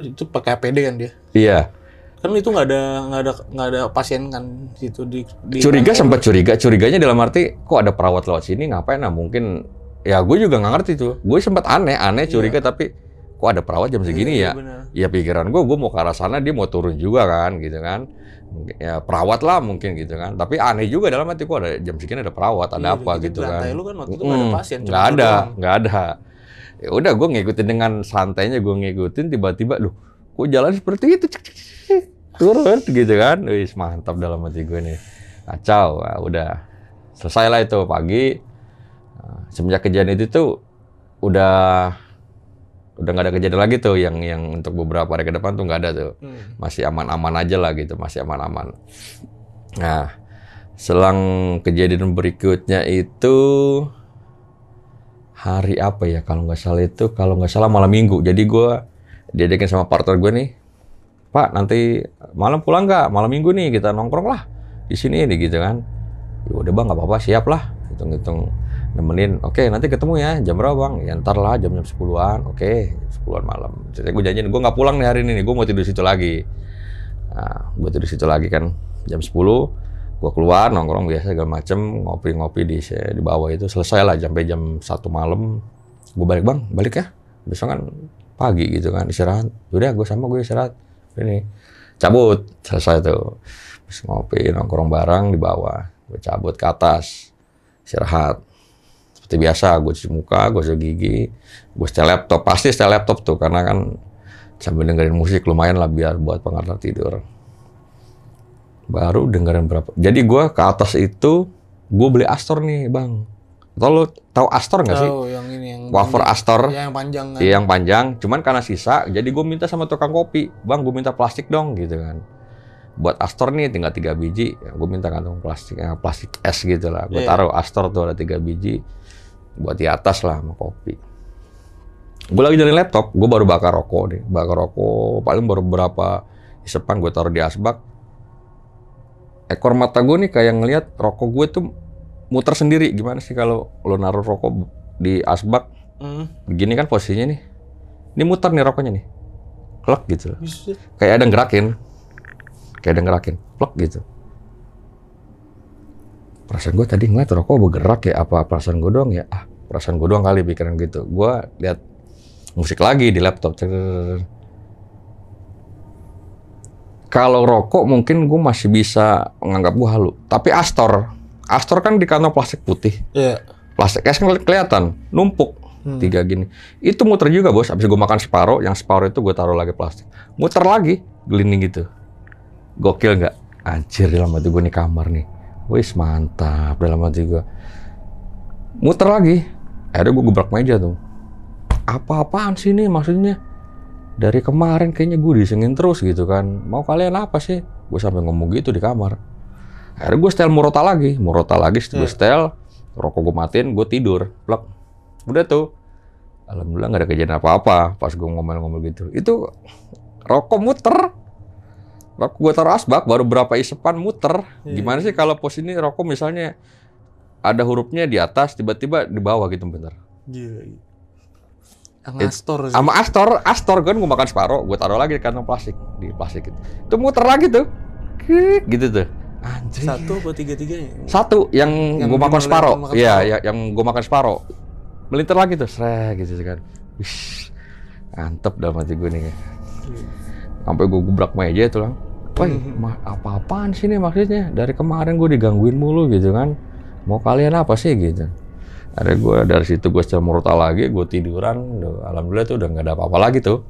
itu pakai APD kan dia? Iya. Kan itu nggak ada pasien kan situ di Sempat curiganya dalam arti kok ada perawat lewat sini ngapain? Nah mungkin ya gue juga nggak ngerti tuh. Gue sempat aneh curiga tapi kok ada perawat jam segini ya? Bener. Ya pikiran gue mau ke arah sana, dia mau turun juga kan gitu kan. Ya perawat lah mungkin gitu kan. Tapi aneh juga dalam hati kok ada jam segini ada perawat, ada apa gitu kan. Lantai lu kan waktu itu nggak ada pasien. Nggak ada. Ya udah gue ngikutin dengan santainya, gue ngikutin tiba-tiba loh kok jalan seperti itu turun gitu kan. Wis mantap dalam hati gue nih. Kacau. Nah, udah selesai lah itu pagi. Nah, semenjak kejadian itu tuh udah nggak ada kejadian lagi tuh yang untuk beberapa hari ke depan tuh nggak ada tuh. Masih aman-aman aja lah gitu, masih aman-aman. Nah, selang kejadian berikutnya itu hari apa ya kalau nggak salah malam minggu. Jadi gue diajakin sama partner gue nih, Pak nanti malam pulang nggak? Malam minggu nih kita nongkrong lah di sini nih gitu kan. Ya udah bang nggak apa-apa, siap lah. Hitung nemenin. Oke nanti ketemu ya jam berapa bang? Ya ntar lah jam 10-an. Oke 10-an malam. Jadi gue janjiin gue nggak pulang nih hari ini nih. Gue mau tidur situ lagi. Nah gue tidur situ lagi kan jam 10. Gue keluar nongkrong biasa segala macem, ngopi-ngopi di bawah itu, selesai lah sampai jam 1 malam. Gue balik ya, besok kan pagi gitu kan, istirahat. Udah gue istirahat. Ini cabut, selesai tuh. Terus ngopi, nongkrong bareng di bawah. Gue cabut ke atas, istirahat. Seperti biasa, gue cuci muka, gue cuci gigi, gue setel laptop. Pasti setel laptop tuh, karena kan sambil dengerin musik lumayan lah biar buat pengantar tidur. Baru dengerin berapa. Jadi gue ke atas itu, gue beli Astor nih bang. Tahu Astor nggak sih? Tahu yang ini yang wafer Astor. Yang panjang kan? Iya yang panjang. Cuman karena sisa, jadi gue minta sama tukang kopi, bang gue minta plastik dong gitu kan. Buat Astor nih tinggal 3 biji, ya, gue minta kantong plastik es gitu lah. Gue taruh Astor tuh ada 3 biji, buat di atas lah sama kopi. Gue lagi jalan laptop, gue baru bakar rokok nih. Paling baru beberapa hisepan gue taruh di asbak. Ekor mata gue nih kayak ngelihat rokok gue tuh muter sendiri. Gimana sih kalau lo naruh rokok di asbak? Begini kan posisinya nih. Ini muter nih rokoknya nih. Klek gitu. Kayak ada yang gerakin. Plek gitu. Perasaan gue tadi ngeliat rokok bergerak ya. Apa perasaan gue doang ya? Perasaan gue doang kali pikiran gitu. Gue lihat musik lagi di laptop. Kalau rokok mungkin gue masih bisa menganggap gue halu. Tapi Astor kan di kantong plastik putih. Iya. Plastik es kelihatan, numpuk. 3 gini. Itu muter juga bos, habis gue makan separuh, yang separuh itu gue taruh lagi plastik. Muter lagi, gelinding gitu. Gokil nggak? Anjir, dalam hati gue nih kamar nih. Wis mantap, dalam hati gue. Muter lagi. Akhirnya gue gebrak meja tuh. Apa-apaan sih nih maksudnya? Dari kemarin kayaknya gue disengin terus gitu kan. Mau kalian apa sih? Gue sampai ngomong gitu di kamar. Akhirnya gue setel Murota lagi, gue setel. Rokok gue matiin, gue tidur. Plak. Udah tuh. Alhamdulillah nggak ada kejadian apa-apa pas gue ngomel-ngomel gitu. Itu rokok muter. Rokok gue taruh asbak, baru berapa isepan muter. Gimana sih kalau pos ini rokok misalnya ada hurufnya di atas, tiba-tiba di bawah gitu bentar. Gila. Astor sih. Sama Astor kan gue makan separuh, gue taruh lagi di kantong plastik, di plastik itu. Itu muter lagi tuh. Gitu tuh. Anjir. 1 apa 3-3-nya? 1 yang gue makan separuh. Iya, yang gue makan separuh. Melintir lagi tuh, srek gitu kan. Wish. Mantep dah mati gue nih. Sampai gue gebrak meja itu lang. Woi, apa-apaan sih nih maksudnya? Dari kemarin gue digangguin mulu gitu kan. Mau kalian apa sih gitu. Ada gue dari situ gue setel Murota lagi, gue tiduran. Alhamdulillah tuh udah nggak ada apa-apa lagi tuh.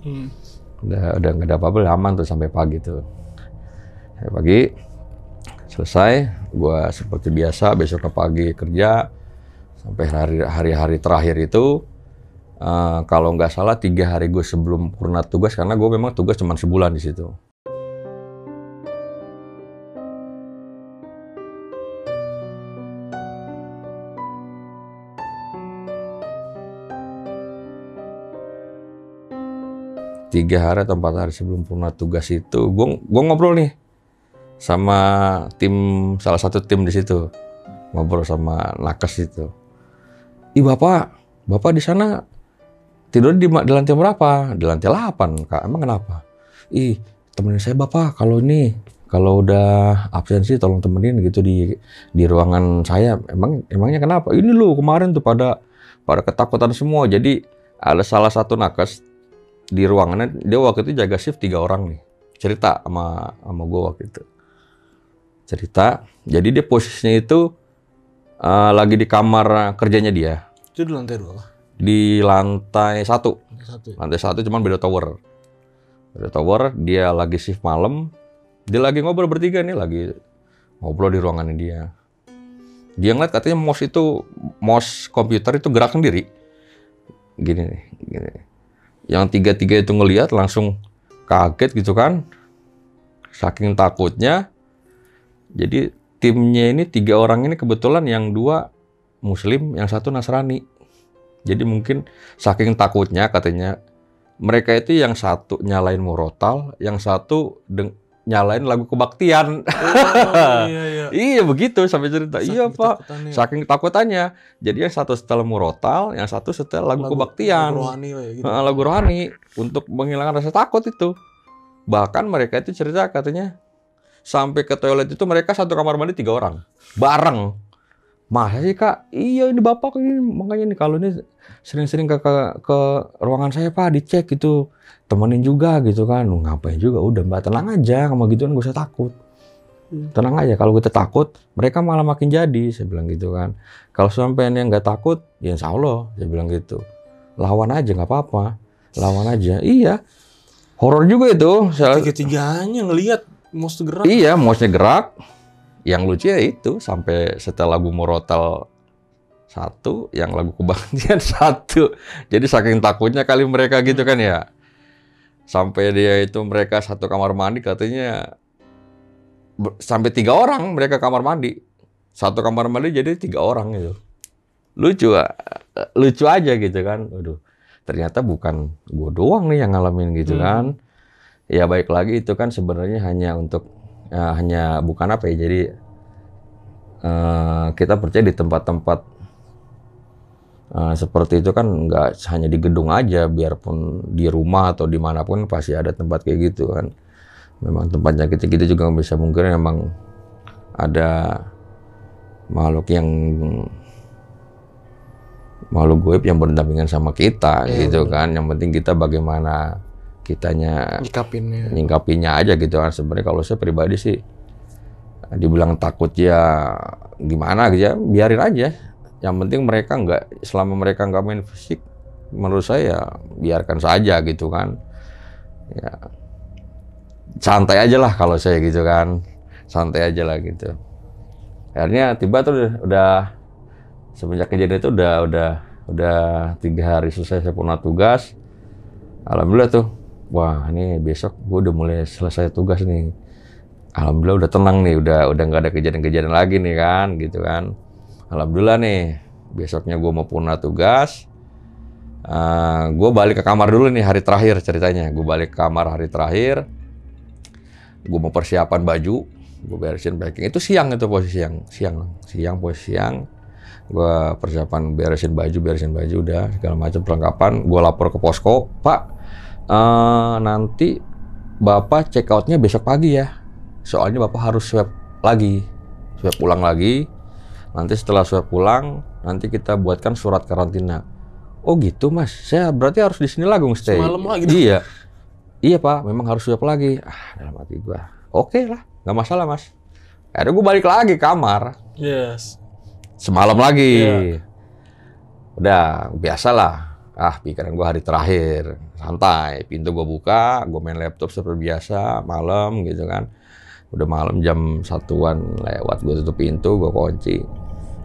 Udah nggak ada apa-apa, aman tuh sampai pagi tuh. Sampai pagi selesai, gue seperti biasa besok ke pagi kerja sampai hari-hari terakhir itu. Kalau nggak salah 3 hari gue sebelum purna tugas, karena gue memang tugas cuma sebulan di situ. Tiga hari atau 4 hari sebelum purna tugas itu, gue ngobrol nih sama salah satu tim di situ, ngobrol sama nakes itu. Ih bapak di sana tidur di lantai berapa? Di lantai 8 kak. Emang kenapa? Ih temenin saya bapak, kalau udah absensi tolong temenin gitu di ruangan saya. Emangnya kenapa? Ini loh kemarin tuh pada ketakutan semua. Jadi ada salah satu nakes di ruangannya, dia waktu itu jaga shift 3 orang nih. Cerita sama gue waktu itu. Cerita, jadi dia posisinya itu lagi di kamar kerjanya dia. Itu di lantai 2? Di lantai 1. Lantai 1 cuman beda tower. Beda tower, dia lagi shift malam. Dia lagi ngobrol bertiga nih, lagi ngobrol di ruangannya dia. Dia ngeliat katanya mouse komputer itu gerak sendiri. Gini nih, gini. Yang 3 itu ngelihat langsung kaget gitu kan. Saking takutnya. Jadi timnya ini 3 orang ini kebetulan yang 2 Muslim, yang 1 Nasrani. Jadi mungkin saking takutnya katanya mereka itu yang 1 nyalain murotal, yang 1 nyalain lagu kebaktian. Oh, iya. Iya begitu sampai cerita. Iya pak, saking takutannya. Jadi yang 1 setel murotal, yang 1 setel lagu kebaktian. Lagu rohani lah ya gitu. Lagu rohani untuk menghilangkan rasa takut itu. Bahkan mereka itu cerita katanya sampai ke toilet itu mereka 1 kamar mandi 3 orang bareng. Masa sih kak? Iya ini bapak ini makanya nih kalau ini sering-sering ke ruangan saya pak dicek gitu. Temenin juga gitu kan. Ngapain juga, udah mbak tenang aja sama gituan, gak usah takut. Tenang aja, kalau kita takut mereka malah makin jadi, saya bilang gitu kan. Kalau sampai yang nggak takut, ya insya Allah, saya bilang gitu. Lawan aja nggak apa-apa, lawan aja. Iya, horor juga itu. 3-3-nya ngelihat mouse gerak. Iya, mouse-nya gerak. Yang lucu ya itu sampai setel lagu Murotal 1, yang lagu kebaktian 1. Jadi saking takutnya kali mereka gitu kan ya. Sampai dia itu mereka 1 kamar mandi katanya sampai 3 orang mereka kamar mandi. 1 kamar mandi jadi 3 orang gitu. Lucu aja gitu kan. Waduh, ternyata bukan gue doang nih yang ngalamin gitu kan. Ya baik lagi itu kan sebenarnya hanya untuk hanya bukan apa ya. Jadi kita percaya di tempat-tempat seperti itu kan nggak hanya di gedung aja, biarpun di rumah atau dimanapun pasti ada tempat kayak gitu kan. Memang tempatnya kita juga nggak bisa mungkin memang ada makhluk yang makhluk goib yang berdampingan sama kita gitu kan. Yang penting kita bagaimana kitanya nyingkapinnya aja gitu kan. Sebenarnya kalau saya pribadi sih dibilang takut ya gimana gitu ya, biarin aja. Yang penting selama mereka nggak main fisik, menurut saya biarkan saja gitu kan. Ya santai aja lah kalau saya gitu kan, santai aja lah gitu. Akhirnya tiba tuh udah semenjak kejadian itu udah 3 hari selesai saya pulang tugas. Alhamdulillah tuh, wah ini besok gue udah mulai selesai tugas nih. Alhamdulillah udah tenang nih, udah nggak ada kejadian-kejadian lagi nih kan, gitu kan. Alhamdulillah nih, besoknya gue mau pulang tugas. Gue balik ke kamar dulu nih hari terakhir ceritanya. Gue balik ke kamar hari terakhir. Gue mau persiapan baju, gue beresin packing. Itu siang itu posisi siang posisi siang. Gue persiapan beresin baju udah segala macam perlengkapan. Gue lapor ke posko, Pak, nanti Bapak check outnya besok pagi ya. Soalnya Bapak harus swab ulang lagi. Nanti setelah swab pulang, nanti kita buatkan surat karantina. Oh gitu Mas, saya berarti harus di sini lagi stay. Semalam lagi. Iya Pak, memang harus swab lagi. Dalam hati gua, oke lah, nggak masalah Mas. Akhirnya gua balik lagi kamar. Yes. Semalam lagi. Udah, biasalah. Pikiran gua hari terakhir, santai. Pintu gua buka, gua main laptop seperti biasa, malam gitu kan. Udah malam jam 1-an lewat, gua tutup pintu, gua kunci.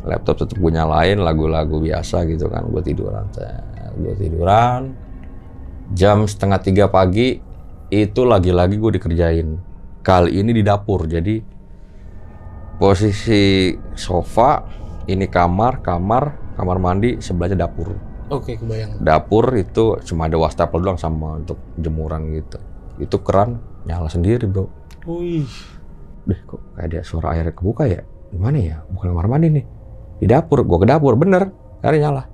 Laptop tetap gue nyalain, lagu-lagu biasa gitu kan. Gue tiduran. Jam 2:30 pagi, itu lagi-lagi gue dikerjain. Kali ini di dapur. Jadi posisi sofa, ini kamar mandi, sebelahnya dapur. Oke, kebayang. Dapur itu cuma ada wastafel doang sama untuk jemuran gitu. Itu keran nyala sendiri, bro. Wih. Kok kayak ada suara air kebuka ya? Gimana ya? Bukan kamar mandi nih. Di dapur, gue ke dapur, bener, airnya nyala.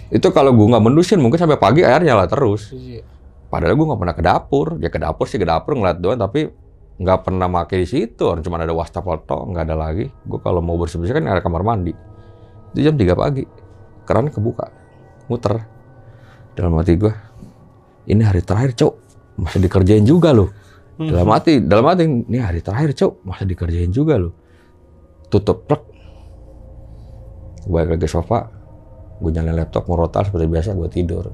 Itu kalau gue nggak mendusin, mungkin sampai pagi airnya nyala terus. Padahal gue nggak pernah ke dapur. Ya ke dapur ngeliat doang, tapi nggak pernah pakai di situ. Cuma ada wastafel tok, nggak ada lagi. Gue kalau mau bersih-bersih kan ada kamar mandi. Itu jam 3 pagi, keran kebuka, muter. Dalam hati gue, ini hari terakhir, Cok, masih dikerjain juga loh. Dalam hati, ini hari terakhir, Cok, masih dikerjain juga loh. Tutup, plek. Gue balik lagi sofa, gue nyalain laptop, murotal seperti biasa, gue tidur.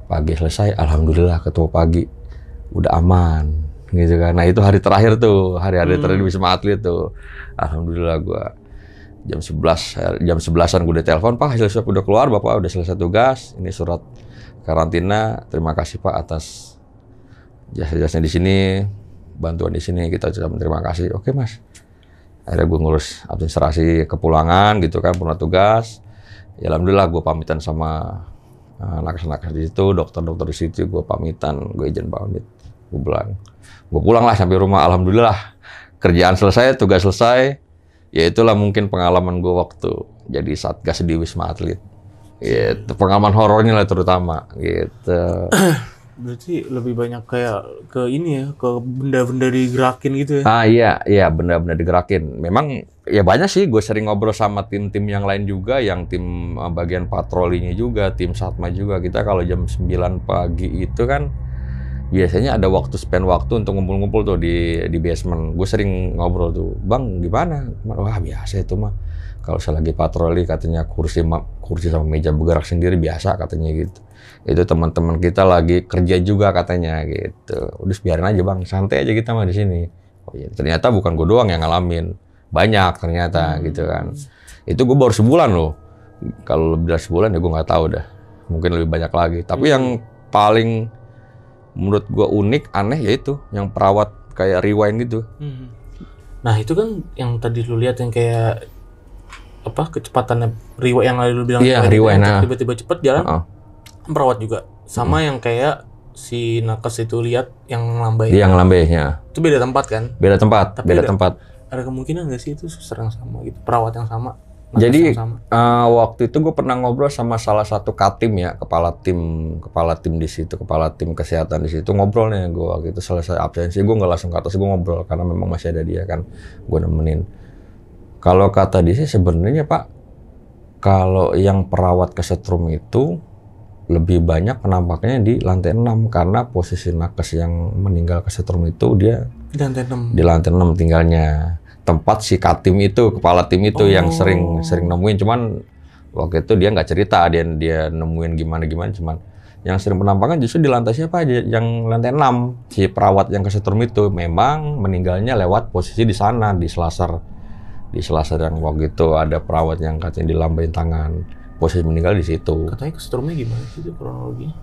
Pagi selesai, alhamdulillah ketemu pagi, udah aman, gitu kan. Nah itu hari terakhir tuh, hari-hari terakhir di Wisma Atlet tuh. Alhamdulillah gue jam 11-an gue udah telepon, Pak hasil swab udah keluar, Bapak udah selesai tugas, ini surat karantina, terima kasih Pak atas jasa-jasanya di sini, bantuan di sini, kita ucapkan terima kasih. Oke Mas. Akhirnya gue ngurus administrasi kepulangan gitu kan, pulang tugas. Ya alhamdulillah gue pamitan sama nakes-nakes di situ, dokter-dokter di situ, gue pamitan, gue izin pamit. Gue pulang lah sampai rumah, alhamdulillah. Kerjaan selesai, tugas selesai. Ya itulah mungkin pengalaman gue waktu jadi satgas di Wisma Atlet. Gitu, pengalaman horornya lah terutama gitu. Berarti lebih banyak kayak ke ini ya, ke benda-benda digerakin gitu ya? Iya, benda-benda digerakin. Memang ya banyak sih, gue sering ngobrol sama tim-tim yang lain juga, yang tim bagian patrolinya juga, tim Satma juga. Kita kalau jam 9 pagi itu kan biasanya ada spend waktu untuk ngumpul-ngumpul tuh di basement. Gue sering ngobrol tuh, Bang gimana? Wah biasa itu mah. Kalau saya lagi patroli katanya kursi sama meja bergerak sendiri biasa katanya gitu. Itu teman-teman kita lagi kerja juga katanya gitu. Udah biarin aja Bang, santai aja kita mah di sini. Oh iya, ternyata bukan gue doang yang ngalamin. Banyak ternyata gitu kan. Itu gue baru sebulan loh. Kalau lebih dari sebulan ya gue nggak tahu dah. Mungkin lebih banyak lagi. Tapi yang paling menurut gue unik, aneh yaitu yang perawat kayak rewind gitu. Nah itu kan yang tadi lu lihat yang kayak kecepatannya rewind yang lu bilang. Iya, rewind. Tiba-tiba cepet jalan. Perawat juga sama yang kayak si nakes itu lihat yang ngelambai. Iya, ngelambainya. Itu beda tempat kan? Beda tempat. Tapi ada kemungkinan nggak sih itu suster yang sama gitu, perawat yang sama? Jadi waktu itu gue pernah ngobrol sama salah satu katim ya, kepala tim di situ, kepala tim kesehatan di situ, ngobrol nih gue waktu itu selesai absensi, gue nggak langsung ke atas, gue ngobrol karena memang masih ada dia kan, gue nemenin. Kalau kata dia sih sebenarnya Pak, Kalau yang perawat kesetrum itu lebih banyak penampaknya di lantai 6 karena posisi nakes yang meninggal kesetrum itu dia di lantai 6 tinggalnya. Tempat si Katim itu, kepala tim itu yang sering nemuin, cuman waktu itu dia nggak cerita dia nemuin gimana cuman yang sering penampakan justru di lantai siapa aja, yang lantai 6 si perawat yang kesetrum itu memang meninggalnya lewat posisi di sana di selasar yang waktu itu ada perawat yang katanya dilambain tangan, posisi meninggal di situ. Katanya kesetrumnya gimana sih itu kronologinya?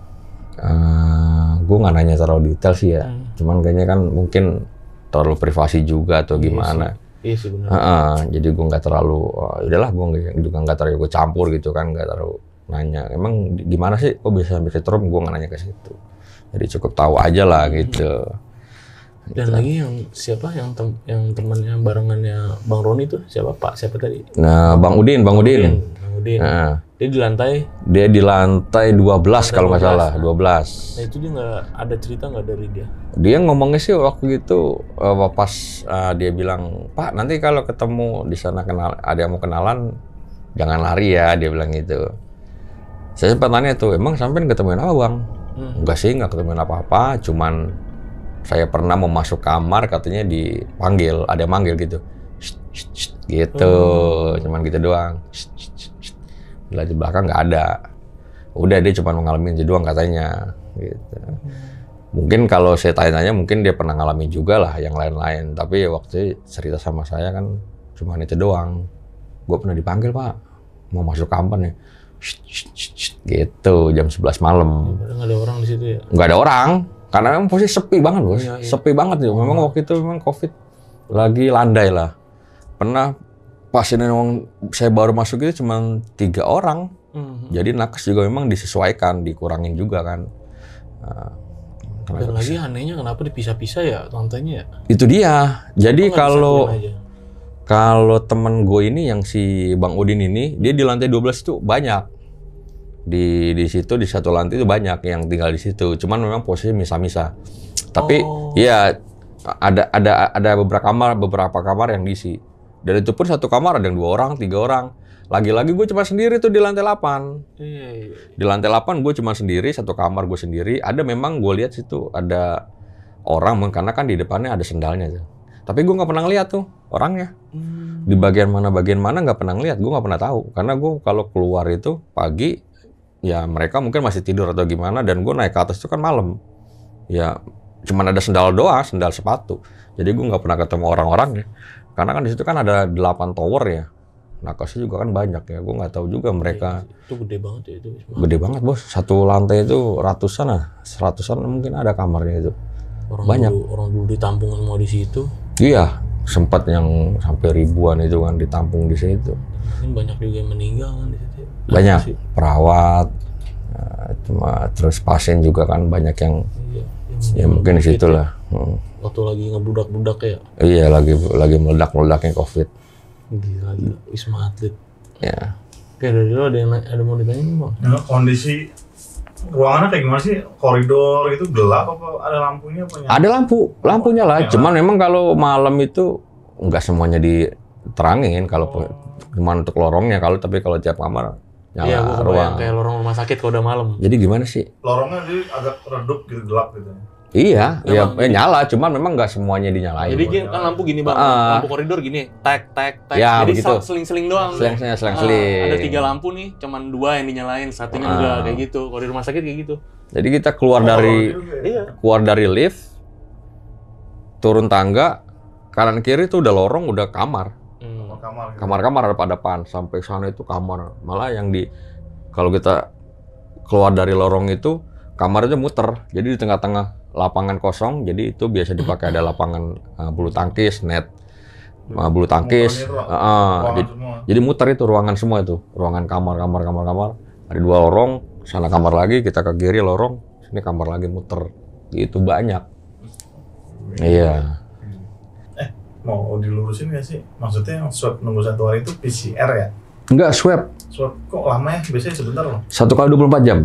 Gue nggak nanya terlalu detail sih ya, cuman kayaknya kan mungkin terlalu privasi juga atau gimana. Iya sih benar. Jadi gue nggak terlalu, udahlah gue juga nggak terlalu gue campur gitu kan, nggak terlalu nanya. Emang gimana sih kok bisa sampai kesetrum? Gue nggak nanya ke situ. Jadi cukup tahu aja lah gitu. Dan lagi yang siapa yang temannya barengannya Bang Roni itu siapa Pak? Siapa tadi? Nah, Bang Udin. Bang Udin. Nah, Dia di lantai 12 kalau nggak salah, 12. Nah itu dia nggak ada cerita nggak dari dia? Dia ngomongnya sih waktu itu pas dia bilang, Pak nanti kalau ketemu di sana ada yang mau kenalan, jangan lari ya, dia bilang gitu. Saya sempat tanya tuh, emang sampean ketemuin apa Bang? Enggak sih, nggak ketemuin apa-apa, cuman saya pernah mau masuk kamar katanya dipanggil, ada yang manggil gitu. Gitu, cuman gitu doang. Di belakang nggak ada. Udah dia cuma ngalamin itu doang katanya. Gitu. Mungkin kalau saya tanya-tanya mungkin dia pernah ngalamin juga lah yang lain-lain. Tapi waktu cerita sama saya kan cuma itu doang. Gue pernah dipanggil Pak, mau masuk kamar nih. Gitu jam 11 malam. Nggak ada orang di situ ya? Nggak ada orang, karena memang posisi sepi banget bos. Iya. Sepi banget ya. Memang waktu itu memang COVID lagi landai lah. Pernah pasien yang saya baru masuk itu cuma 3 orang. Jadi nakes juga memang disesuaikan, dikurangin juga kan. Dan lagi anehnya kenapa dipisah-pisah ya lantainya ya? Itu dia. Jadi kalau temen gue ini yang si Bang Udin ini, dia di lantai 12 itu banyak. Di situ di satu lantai itu banyak yang tinggal di situ. Cuman memang posisi misah-misah. Tapi ya ada beberapa kamar yang diisi. Dan itu pun satu kamar ada yang 2 orang, 3 orang. Lagi-lagi gue cuma sendiri tuh di lantai 8. Di lantai 8 gue cuma sendiri, satu kamar gue sendiri. Ada memang gue lihat situ ada orang, karena kan di depannya ada sendalnya tuh. Tapi gue nggak pernah ngeliat tuh orangnya. Di bagian mana nggak pernah ngeliat, gue nggak pernah tahu. Karena gue kalau keluar itu pagi, ya mereka mungkin masih tidur atau gimana. Dan gue naik ke atas itu kan malam. Ya cuman ada sendal doang, sendal sepatu. Jadi gue nggak pernah ketemu orang-orangnya. Karena kan di situ kan ada 8 tower ya. Nakesnya juga kan banyak ya. Gue nggak tahu juga mereka. Itu gede banget ya itu. Gede banget bos. Satu lantai itu ratusan lah, 100-an mungkin ada kamarnya itu. Banyak. Orang dulu ditampung semua di situ. Iya, sempat yang sampai ribuan itu kan ditampung di situ. Ini banyak juga yang meninggal kan di situ. Banyak perawat, terus pasien juga kan banyak yang. Ya mungkin di situ lah. Waktu lagi ngebludak-bludak ya? Iya, lagi meledak-meledaknya COVID. Gila, Wisma Atlet. Ya. Oke, dari dulu ada mau ditanya nih Bang? Nah, kondisi ruangannya kayak gimana sih? Koridor itu gelap apa ada lampunya? Ada lampunya lah. Cuman memang kalau malam itu nggak semuanya diterangin. Kalau cuma untuk lorongnya, tapi kalau tiap kamar nyala. Iya, gua kebayang kayak lorong rumah sakit kalau udah malam. Jadi gimana sih? Lorongnya jadi agak redup gitu, gelap gitu. Iya, nyala, cuman memang nggak semuanya dinyalain. Jadi kan lampu gini Bang, lampu koridor gini, tek. Ya, jadi begitu. seling-seling doang. Seling-seling. Ada 3 lampu nih, cuman 2 yang dinyalain, satunya enggak, kayak gitu. Kalau di rumah sakit kayak gitu. Jadi kita keluar dari lift, turun tangga, kanan kiri itu udah lorong, udah kamar. Kamar-kamar ada pada depan, sampai sana itu kamar. Malah yang kalau kita keluar dari lorong itu, kamarnya muter. Jadi di tengah-tengah lapangan kosong, jadi itu biasa dipakai ada lapangan bulu tangkis, net bulu tangkis. Jadi muter itu ruangan semua itu, ruangan kamar. Ada 2 lorong, sana kamar lagi, kita ke kiri lorong, sini kamar lagi muter. Itu banyak. Iya. Mau dilurusin nggak sih? Maksudnya yang swab nunggu 1 hari itu PCR ya? Enggak, swab. Swab kok lama ya? Biasanya sebentar loh. 1 kali 24 jam.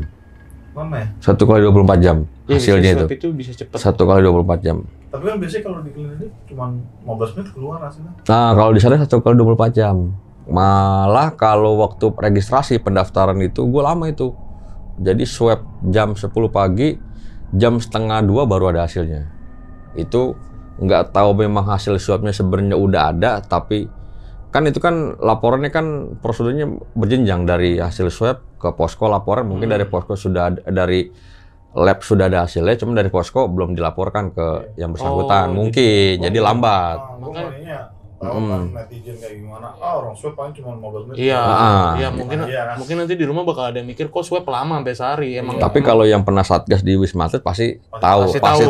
Lama ya? 1 kali 24 jam hasilnya swab itu. Bisa cepet. 1 kali 24 jam. Tapi kan biasanya kalau di klinik cuma 15 menit keluar hasilnya. Nah, kalau di sana 1 kali 24 jam. Malah kalau waktu registrasi pendaftaran itu gue lama itu. Jadi swab jam 10 pagi, jam setengah 2 baru ada hasilnya. Itu nggak tahu memang hasil swabnya sebenarnya udah ada, tapi kan itu kan laporannya kan prosedurnya berjenjang dari hasil swab ke posko laporan. Mungkin dari posko sudah dari lab sudah ada hasilnya, cuma dari posko belum dilaporkan ke yang bersangkutan. Mungkin jadi lambat. Makanya tahu kan netizen kayak gimana? Orang swab paling cuma 15 menit. Iya, iya Iya. mungkin nanti di rumah bakal ada yang mikir kok swab lama sampai sehari. Emang Tapi kalau yang pernah satgas di Wisma Atlet pasti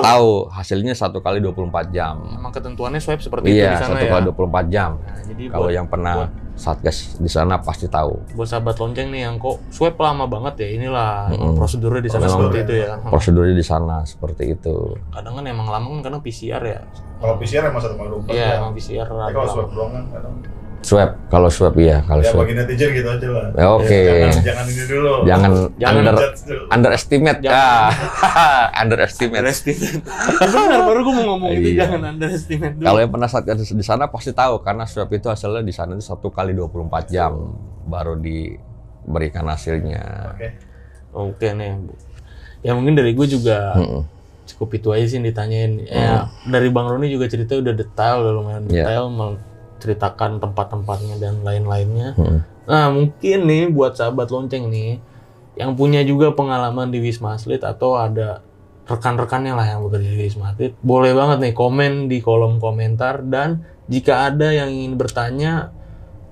tahu hasilnya 1 kali 24 jam. emang ketentuannya swab seperti itu di Iya, sana 1 ya. kali 24 jam. Nah, jadi Kalau yang pernah satgas di sana pasti tahu. buat sahabat lonceng nih yang kok swab lama banget ya, inilah prosedurnya di sana Memang seperti itu ya. Prosedurnya di sana seperti itu. Kadang kan emang lama kan karena PCR ya. Kalau PCR emang 1 kali 24 Iya, jam. emang PCR Tapi agak kalau lama. swab doang kan kadang. Swab, kalau swab iya, kalau Ya swab. bagi netizen gitu aja lah. Ya, oke. Jangan ini dulu. Jangan Jangan judge dulu. underestimate Jangan. underestimate. Underestimate. Benar, baru gue mau ngomong itu, Iya. jangan underestimate dulu. Kalau yang pernah satgas di sana pasti tahu karena swab itu hasilnya di sana itu 1 kali 24 jam baru diberikan hasilnya. Oke. Oke nih, Bu. Ya mungkin dari gue juga cukup itu aja sih yang ditanyain. Ya dari Bang Roni juga cerita udah detail, udah lumayan detail, menceritakan tempat-tempatnya dan lain-lainnya. Nah mungkin nih buat sahabat lonceng nih, yang punya juga pengalaman di Wisma Atlet atau ada rekan-rekannya lah yang bekerja di Wisma Atlet, boleh banget nih komen di kolom komentar, dan jika ada yang ingin bertanya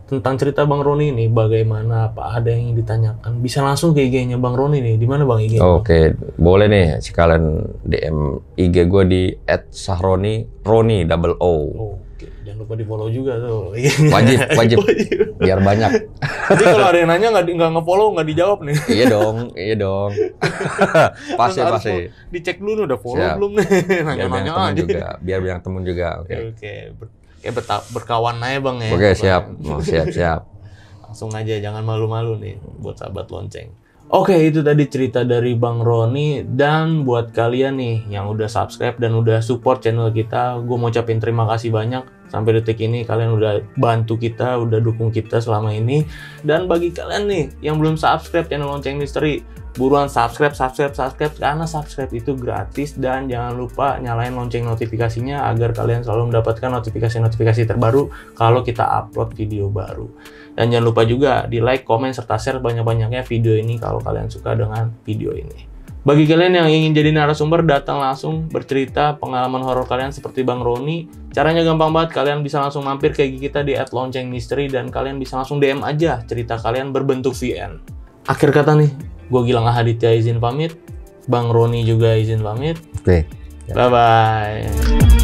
tentang cerita Bang Roni ini, bagaimana, apa ada yang ingin ditanyakan, bisa langsung ke IG-nya Bang Roni nih. Di mana Bang IG? Oke, boleh nih sekalian DM IG gue di @sahroni Roni double O. Oke, jangan lupa di follow juga tuh. Wajib biar banyak. Jadi kalau ada yang nanya nggak nge-follow, nggak dijawab nih. Iya dong. Pasti. Terus harus dicek dulu udah follow Siap. belum nih. Biar Nanya-nanya banyak temen aja. juga, biar banyak temen juga. Oke. Oke. Kayak berkawan aja Bang ya. Oke, siap. Siap. Langsung aja, jangan malu-malu nih buat sahabat lonceng. Oke, itu tadi cerita dari Bang Roni. Dan buat kalian nih yang udah subscribe dan udah support channel kita, gue mau ucapin terima kasih banyak. Sampai detik ini kalian udah bantu kita, udah dukung kita selama ini. Dan bagi kalian nih yang belum subscribe channel Lonceng Misteri, buruan subscribe karena subscribe itu gratis. Dan jangan lupa nyalain lonceng notifikasinya agar kalian selalu mendapatkan notifikasi-notifikasi terbaru kalau kita upload video baru. Dan jangan lupa juga di like, komen, serta share banyak-banyaknya video ini kalau kalian suka dengan video ini. Bagi kalian yang ingin jadi narasumber, datang langsung bercerita pengalaman horor kalian seperti Bang Roni. Caranya gampang banget, kalian bisa langsung mampir ke IG kita di @loncengmisteri dan kalian bisa langsung DM aja cerita kalian berbentuk VN. Akhir kata nih, gue Gilang Ahaditya izin pamit, Bang Roni juga izin pamit. Oke. Bye-bye.